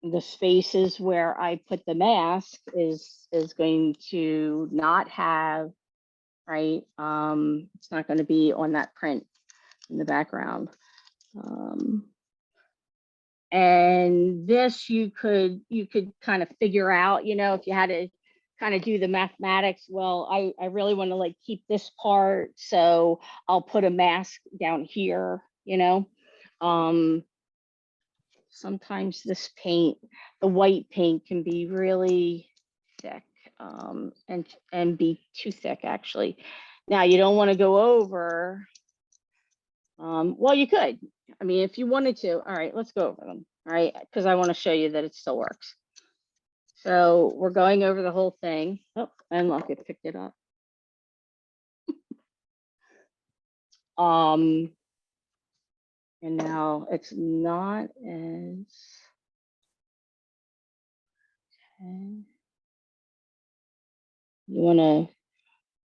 B: the spaces where I put the mask is going to not have, right, it's not going to be on that print in the background. And this you could kind of figure out, if you had to kind of do the mathematics. Well, I really want to like keep this part, so I'll put a mask down here, sometimes this paint, the white paint, can be really thick, and be too thick actually. Now you don't want to go over, well, you could, I mean, if you wanted to. All right, let's go over them. All right, because I want to show you that it still works. So we're going over the whole thing. Oh, and look, it picked it up. And now it's not as, okay. You want to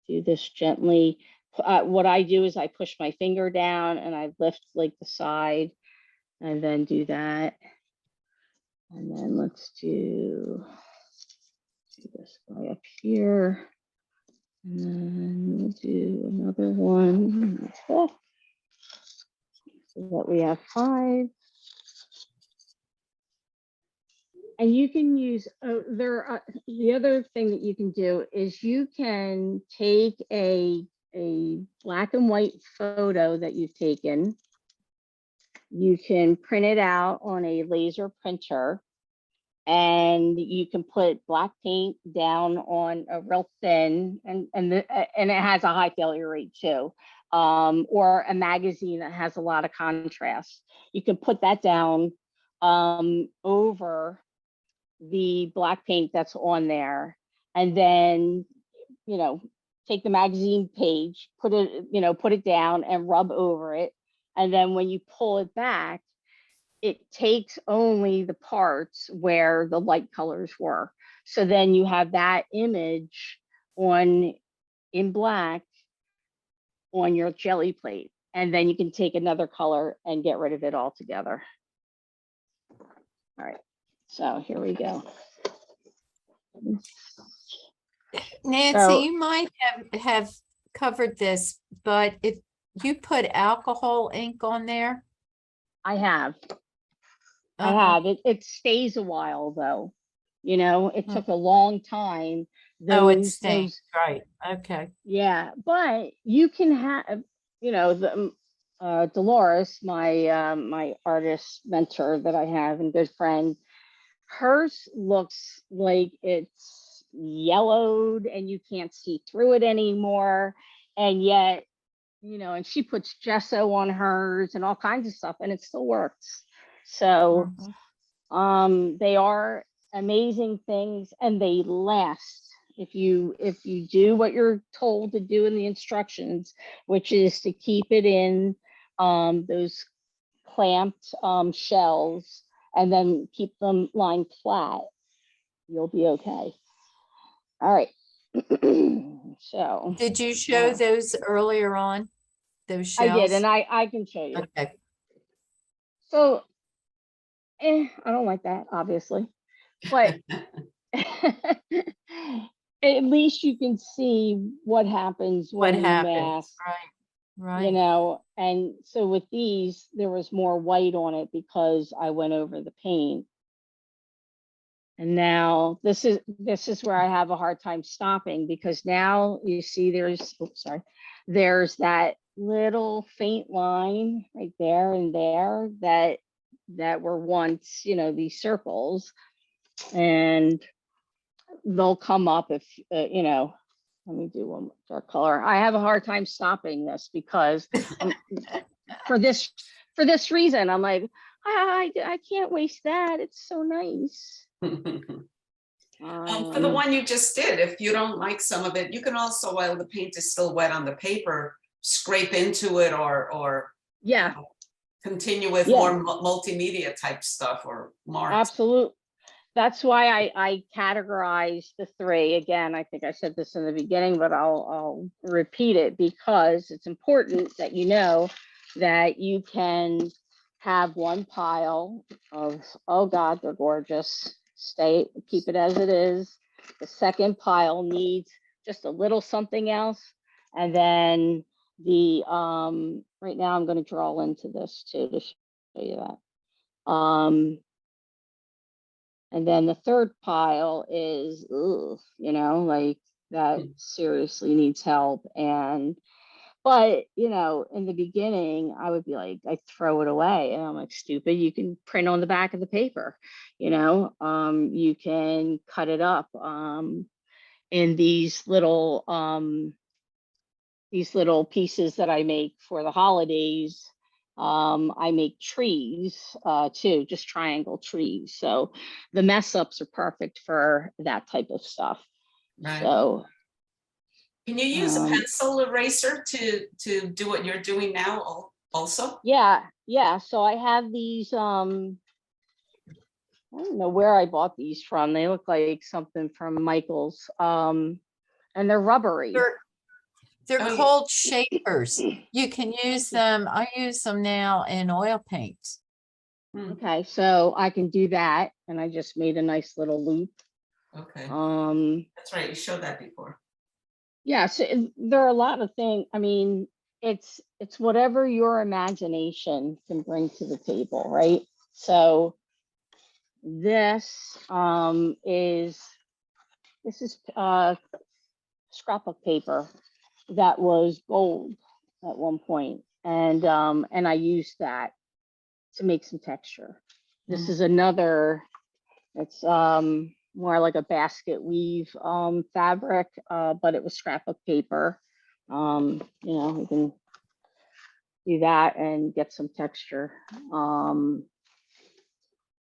B: do this gently. What I do is I push my finger down and I lift like the side, and then do that. And then let's do this guy up here. And then we'll do another one. So that we have 5. And you can use, the other thing that you can do is you can take a black and white photo that you've taken. You can print it out on a laser printer, and you can put black paint down on a real thin, and it has a high failure rate too, or a magazine that has a lot of contrast. You can put that down over the black paint that's on there, and then take the magazine page, put it down and rub over it, and then when you pull it back, it takes only the parts where the light colors were. So then you have that image in black on your jelly plate, and then you can take another color and get rid of it altogether. All right, so here we go.
E: Nancy,
B: So-
E: you might have covered this, but if you put alcohol ink on there.
B: I have. It stays a while though. It took a long time.
E: Oh, it stays, right, okay.
B: Yeah, but you can have, Dolores, my artist mentor that I have and good friend, hers looks like it's yellowed and you can't see through it anymore. And yet, and she puts gesso on hers and all kinds of stuff, and it still works. So they are amazing things, and they last. If you do what you're told to do in the instructions, which is to keep it in those clamped shells, and then keep them lined flat, you'll be okay. All right. So
E: Did you show those earlier on? Those
B: I did,
E: shells?
B: and I can show you.
E: Okay.
B: So, I don't like that, obviously, but at least you can see what happens
E: What
B: when you
E: happens?
B: mask,
E: Right,
B: you
E: right.
B: know. And so with these, there was more white on it because I went over the paint. And now this is where I have a hard time stopping, because now you see there's that little faint line right there and there that were once, you know, these circles, and they'll come up if you know. Let me do one more dark color. I have a hard time stopping this because for this reason, I'm like, I can't waste that. It's so nice.
A: For the one you just did, if you don't like some of it, you can also, while the paint is still wet on the paper, scrape into it or
B: Yeah,
A: continue with
B: Yeah.
A: more multimedia type stuff or marks.
B: absolutely. That's why I categorize the three. Again, I think I said this in the beginning, but I'll repeat it, because it's important that you know that you can have one pile of, oh God, they're gorgeous. Keep it as it is. The second pile needs just a little something else. And then the, right now I'm going to draw into this too, to show you that. And then the third pile is, ugh, you know, like that seriously needs help. But you know, in the beginning, I would be like, I throw it away, and I'm like, stupid. You can print on the back of the paper, you know. You can cut it up in these little pieces that I make for the holidays. I make trees too, just triangle trees. So the mess ups are perfect for that type of stuff.
A: Right.
B: So
A: can you use a pencil eraser to do what you're doing now also?
B: yeah. So I have these, I don't know where I bought these from. They look like something from Michael's. And they're rubbery.
E: They're
A: Oh, yeah.
E: called shapers. You can use them. I use them now in oil paints.
B: Okay, so I can do that, and I just made a nice little loop.
A: Okay. That's right. You showed that before.
B: Yeah, so there are a lot of things. I mean, it's whatever your imagination can bring to the table, right? So this is scrapbook paper that was gold at one point, and I used that to make some texture. This is another. It's more like a basket weave fabric, but it was scrapbook paper. You know, we can do that and get some texture. The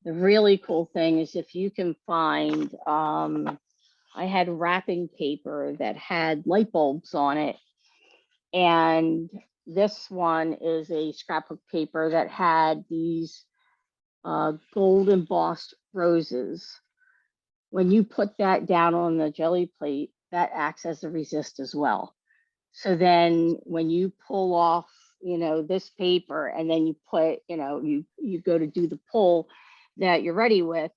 B: really cool thing is if you can find, I had wrapping paper that had light bulbs on it. And this one is a scrapbook paper that had these gold embossed roses. When you put that down on the jelly plate, that acts as a resist as well. So then when you pull off, you know, this paper, and then you put, you know, you go to do the pull that you're ready with,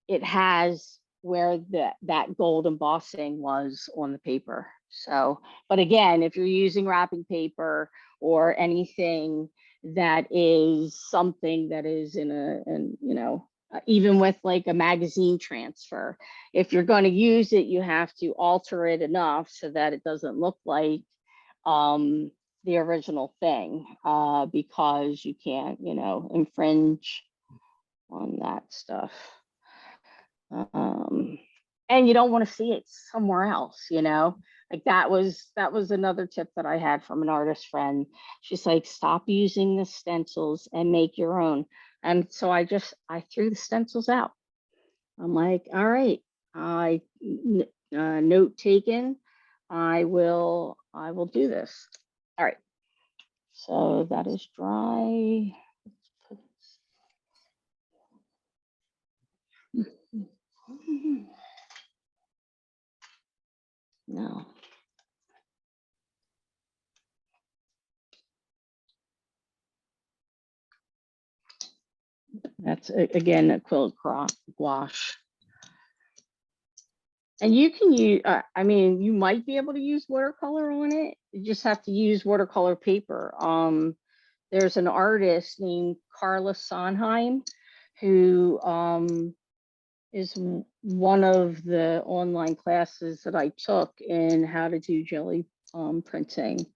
B: it has where that gold embossing was on the paper. So, but again, if you're using wrapping paper or anything that is something that is in you know, even with like a magazine transfer, if you're going to use it, you have to alter it enough so that it doesn't look like the original thing, because you can't, you know, infringe on that stuff. And you don't want to see it somewhere else, you know. Like that was another tip that I had from an artist friend. She's like, stop using the stencils and make your own. And so I threw the stencils out. I'm like, all right, note taken. I will do this. All right. So that is dry. No. that's again acrylic gouache. And you can use, I mean, you might be able to use watercolor on it. You just have to use watercolor paper. There's an artist named Carla Sondheim who is one of the online classes that I took in how to do jelly printing.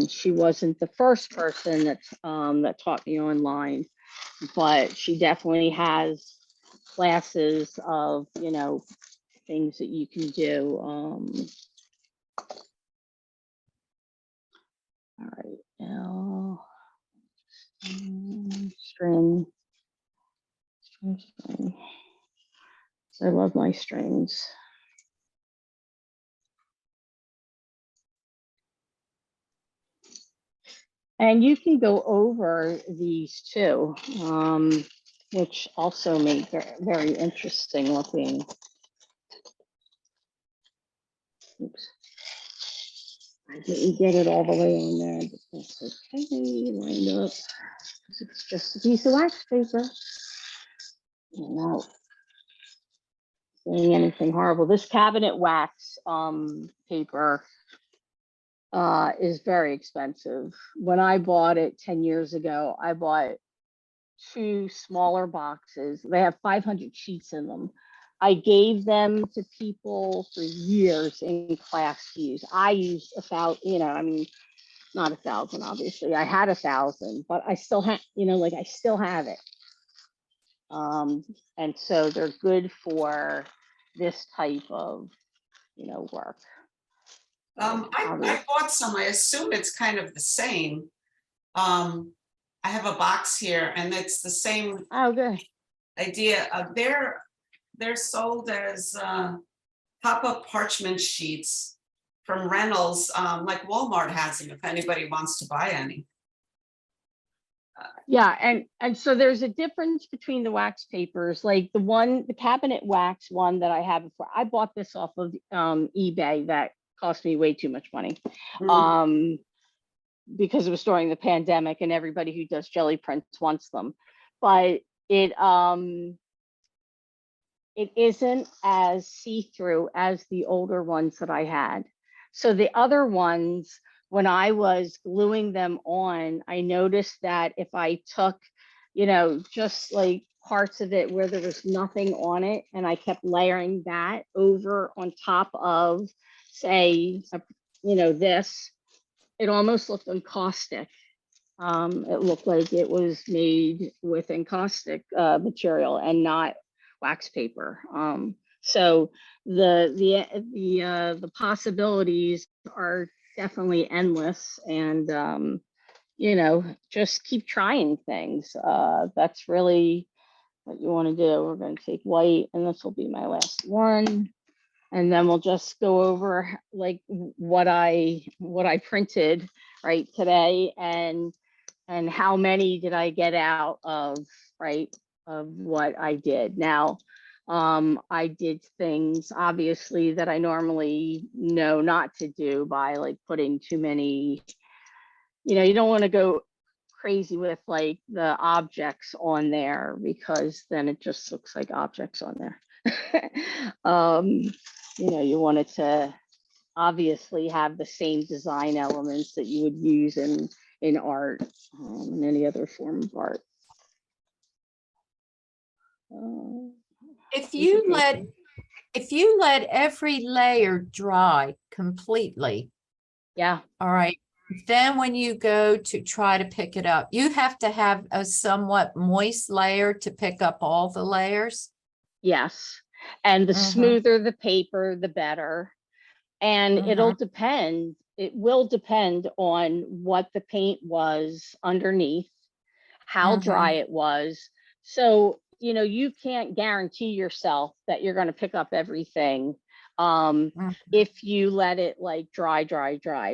B: She wasn't the first person that taught me online, but she definitely has classes of, you know, things that you can do. All right, now string. I love my strings. And you can go over these too, which also make very interesting looking. Oops. I didn't get it all the way on there, but that's okay. Lined up. It's just a piece of wax paper. Not saying anything horrible. This cabinet wax paper is very expensive. When I bought it 10 years ago, I bought 2 smaller boxes. They have 500 sheets in them. I gave them to people for years in class to use. I used 1,000, you know, I mean, not 1,000, obviously. I had 1,000, but I still have, you know, like I still have it. And so they're good for this type of, you know, work.
A: I bought some, I assume it's kind of the same. I have a box here and it's the same
B: Oh, good.
A: idea. They're sold as pop-up parchment sheets from Reynolds, like Walmart has them if anybody wants to buy any.
B: Yeah, and so there's a difference between the wax papers, like the cabinet wax one that I have before. I bought this off of eBay. That cost me way too much money. Because it was during the pandemic and everybody who does jelly prints wants them. But it isn't as see-through as the older ones that I had. So the other ones, when I was gluing them on, I noticed that if I took, you know, just like parts of it where there was nothing on it, and I kept layering that over on top of, say, you know, this, it almost looked encaustic. It looked like it was made with encaustic material and not wax paper. So the possibilities are definitely endless, and you know, just keep trying things. That's really what you want to do. We're going to take white, and this will be my last one, and then we'll just go over like what I printed right today, and how many did I get out of what I did. Now, I did things obviously that I normally know not to do by like putting too many, you know, you don't want to go crazy with like the objects on there because then it just looks like objects on there. You know, you want it to obviously have the same design elements that you would use in art, and any other form of art.
E: If you let every layer dry completely,
B: yeah,
E: all right, then when you go to try to pick it up, you have to have a somewhat moist layer to pick up all the layers.
B: yes, and the smoother the paper, the better. And it will depend on what the paint was underneath, how dry it was. So, you know, you can't guarantee yourself that you're going to pick up everything if you let it like dry.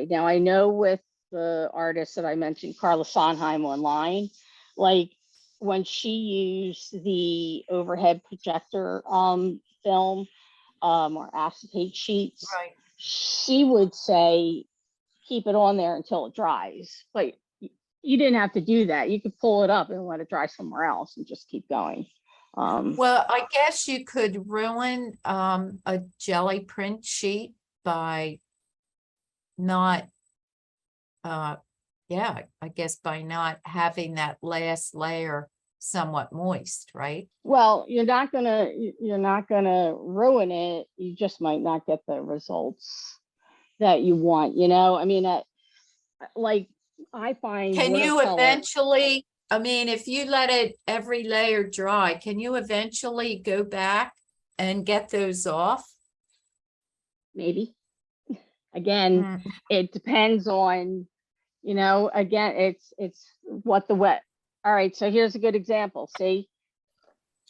B: Now, I know with the artist that I mentioned, Carla Sondheim online, like when she used the overhead projector film or acetate sheets,
E: Right.
B: she would say keep it on there until it dries. But you didn't have to do that. You could pull it up and let it dry somewhere else and just keep going.
E: Well, I guess you could ruin a jelly print sheet by not, yeah, I guess by not having that last layer somewhat moist, right?
B: Well, you're not gonna ruin it. You just might not get the results that you want, you know? I mean, like I find
E: Can you
B: watercolor-
E: eventually, I mean, if you let it every layer dry, can you eventually go back and get those off?
B: maybe. Again,
E: Mm,
B: it depends on, you know, again, it's what the wet. All right, so here's a good example. See,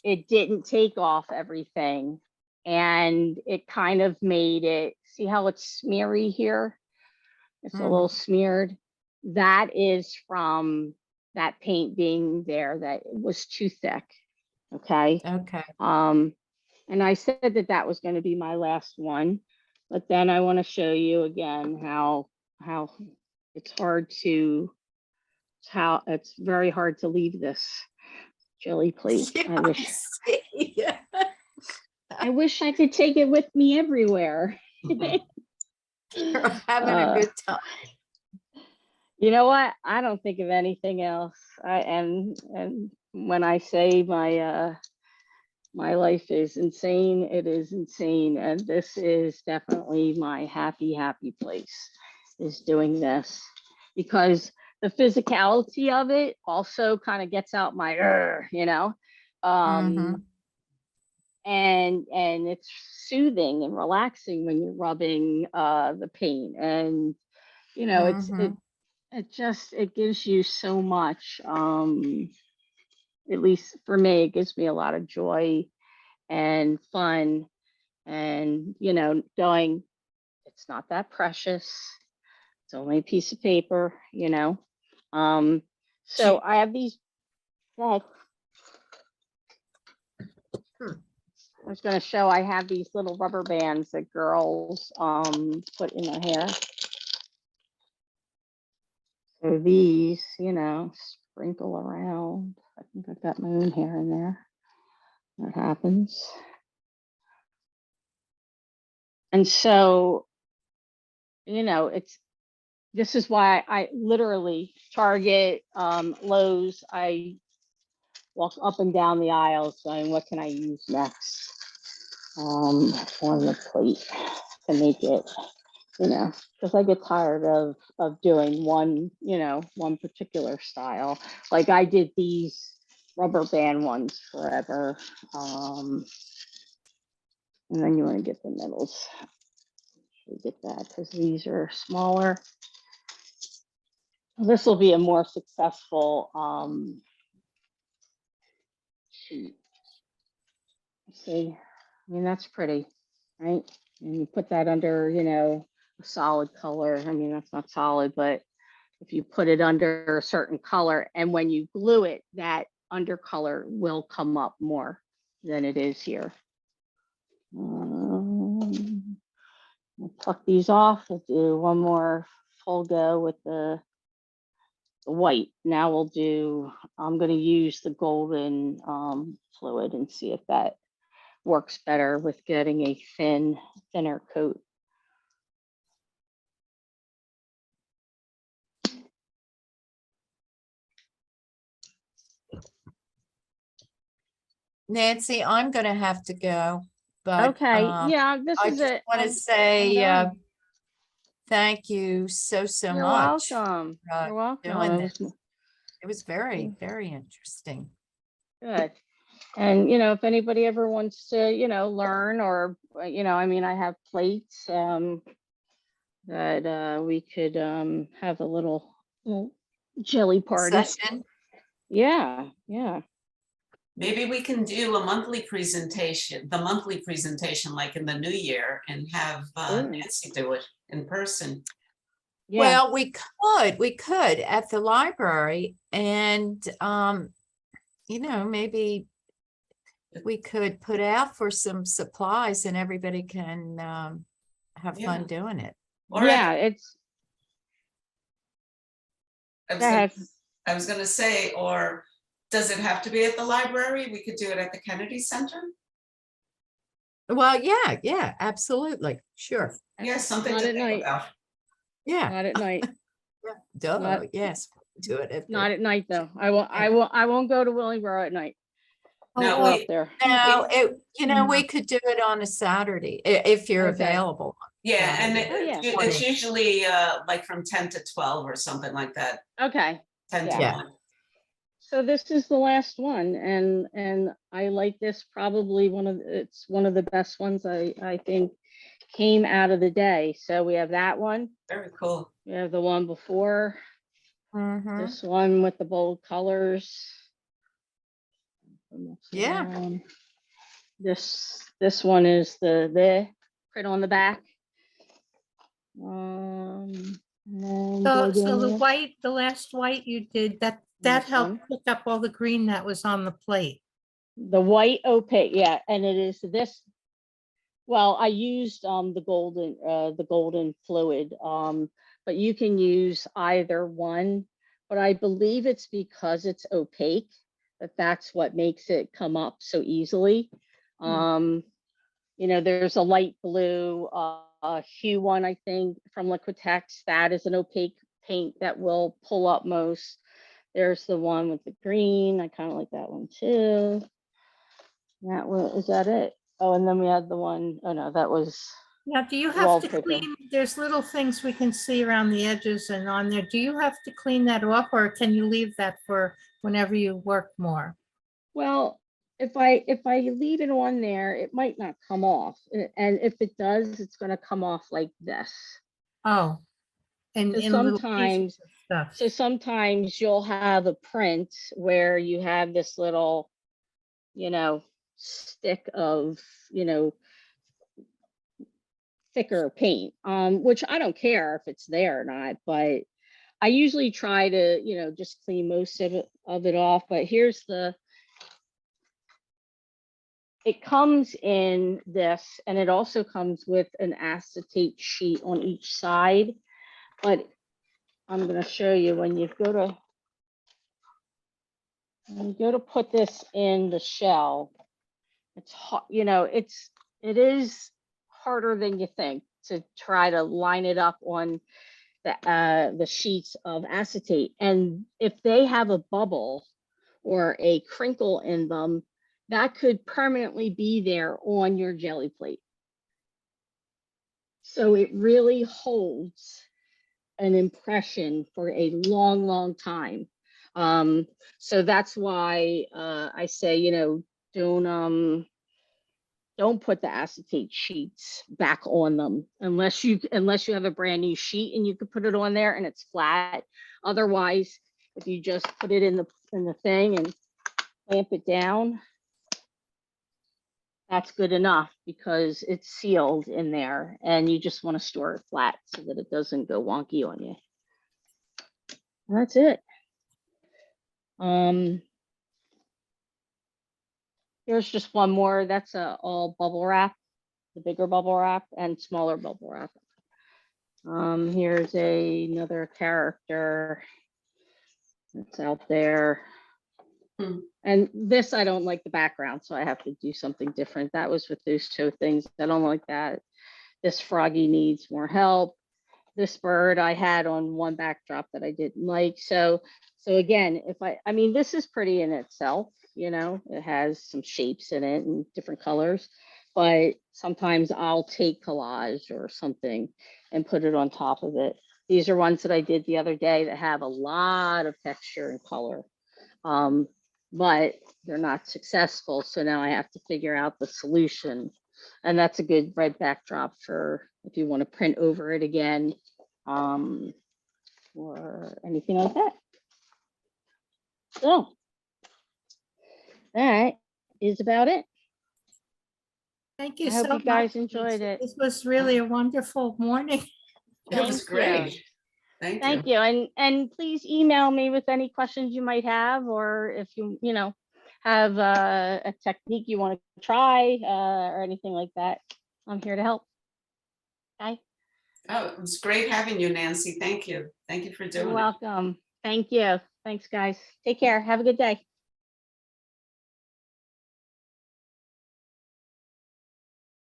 B: it didn't take off everything and it kind of made it, see how it's smeary here? It's a little smeared. That is from that paint being there that was too thick. Okay.
E: Okay.
B: And I said that that was going to be my last one, but then I want to show you again how it's hard to, how it's very hard to leave this jelly plate.
E: Yeah, I see.
B: I wish I could take it with me everywhere.
E: You're having a good time.
B: You know what? I don't think of anything else. And when I say my my life is insane, it is insane, and this is definitely my happy place, is doing this, because the physicality of it also kind of gets out my you know, and it's soothing and relaxing when you're rubbing the paint, and you know, it gives you so much, at least for me, it gives me a lot of joy and fun, and you know, knowing it's not that precious, it's only a piece of paper, you know. So I have these, well, I was going to show, I have these little rubber bands that girls put in their hair. So these, you know, sprinkle around. I think I've got my own hair in there. That happens. And so, you know, this is why I literally Target, Lowe's, I walk up and down the aisles going, what can I use next on the plate to make it, you know, because I get tired of doing one, you know, one particular style. Like I did these rubber band ones forever. And then you want to get the middles. Get that because these are smaller. This will be a more successful sheet. See, I mean, that's pretty, right? And you put that under, you know, a solid color. I mean, that's not solid, but if you put it under a certain color, and when you glue it, that undercolor will come up more than it is here. We'll pluck these off. We'll do one more full go with the white. Now we'll do, I'm going to use the golden fluid and see if that works better with getting a thinner coat.
E: Nancy, I'm gonna have to go, but
B: Okay, yeah, this
E: I
B: is
E: just
B: it.
E: want to
B: I'm
E: say
B: done.
E: thank you so
B: You're
E: much.
B: welcome.
E: for,
B: You're welcome.
E: doing
B: It was
E: It was very, very interesting.
B: good. And, you know, if anybody ever wants to, you know, learn, or, you know, I mean, I have plates that we could have a little jelly party.
E: Session.
B: Yeah, yeah.
A: Maybe we can do a monthly presentation, the monthly presentation, like in the new year, and have Nancy do it in person.
B: Yeah.
E: Well, we could at the library, and you know, maybe we could put out for some supplies and everybody can have fun doing it.
A: Or
B: yeah,
A: I
B: it's
A: was
B: go ahead.
A: I was gonna say, or does it have to be at the library? We could do it at the Kennedy Center?
E: Well, yeah, absolutely. Sure.
A: Yes, something
B: Not
A: to
B: at
A: think
B: night.
A: about.
E: Yeah,
B: Not at night.
E: duh,
B: Not-
E: yes. Do it at
B: Not
E: the,
B: at night, though. I won't go to Willingboro at night.
A: No,
B: Go
A: we-
B: up there.
E: no, we could do it on a Saturday if you're
B: Okay.
E: available.
A: Yeah, and
E: Saturday.
B: Oh, yeah.
A: it's usually like from 10 to 12 or something like that,
B: Okay.
A: 10 to
B: Yeah.
A: 1.
B: So this is the last one, and I like this, probably it's one of the best ones I think came out of the day. So we have that one.
A: Very cool.
B: We have the one before,
E: Mhm.
B: this one with the bold colors.
E: Yeah.
B: This one is the print on the back. And then go
C: So
B: down
C: the
B: there.
C: white, the last white you did, that
B: This
C: helped
B: one.
C: pick up all the green that was on the plate.
B: The white opaque, yeah, and it is this. Well, I used the golden fluid, but you can use either one. But I believe it's because it's opaque that's what makes it come up so easily. You know, there's a light blue hue one, I think, from Liquitex. That is an opaque paint that will pull up most. There's the one with the green. I kind of like that one too. That one, is that it? Oh, and then we had the one, oh no, that was,
C: Now, do you have to
B: Wallpaper.
C: clean, there's little things we can see around the edges and on there. Do you have to clean that off, or can you leave that for whenever you work more?
B: well, if I leave it on there, it might not come off. And if it does, it's gonna come off like this.
C: Oh, and
B: So
C: in little
B: sometimes,
C: pieces of stuff.
B: so sometimes you'll have a print where you have this little, you know, stick of, you know, thicker paint, which I don't care if it's there or not, but I usually try to, you know, just clean most of it off. But here's it comes in this, and it also comes with an acetate sheet on each side. But I'm going to show you when you go to put this in the shell. It's hot, you know, it is harder than you think to try to line it up on the sheets of acetate. And if they have a bubble or a crinkle in them, that could permanently be there on your jelly plate. So it really holds an impression for a long, long time. So that's why I say, you know, don't put the acetate sheets back on them unless you have a brand new sheet and you can put it on there and it's flat. Otherwise, if you just put it in the thing and clamp it down, that's good enough because it's sealed in there, and you just want to store it flat so that it doesn't go wonky on you. That's it. Here's just one more. That's all bubble wrap, the bigger bubble wrap and smaller bubble wrap. Here's another character that's out there. And this, I don't like the background, so I have to do something different. That was with those two things. I don't like that. This froggy needs more help. This bird I had on one backdrop that I didn't like. So again, I mean, this is pretty in itself, you know, it has some shapes in it and different colors, but sometimes I'll take collage or something and put it on top of it. These are ones that I did the other day that have a lot of texture and color, but they're not successful. So now I have to figure out the solution. And that's a good red backdrop for if you want to print over it again, or anything like that. So that is about it.
C: Thank you
B: I hope
C: so
B: you guys
C: much.
B: enjoyed it.
C: This was really a wonderful morning.
A: It was
B: Thank
A: great.
B: you.
A: Thank
B: Thank
A: you.
B: you. And please email me with any questions you might have, or if you know, have a technique you want to try, or anything like that. I'm here to help. Okay.
A: Oh, it was great having you, Nancy. Thank you. Thank you for doing
B: You're
A: it.
B: welcome. Thank you. Thanks, guys. Take care. Have a good day.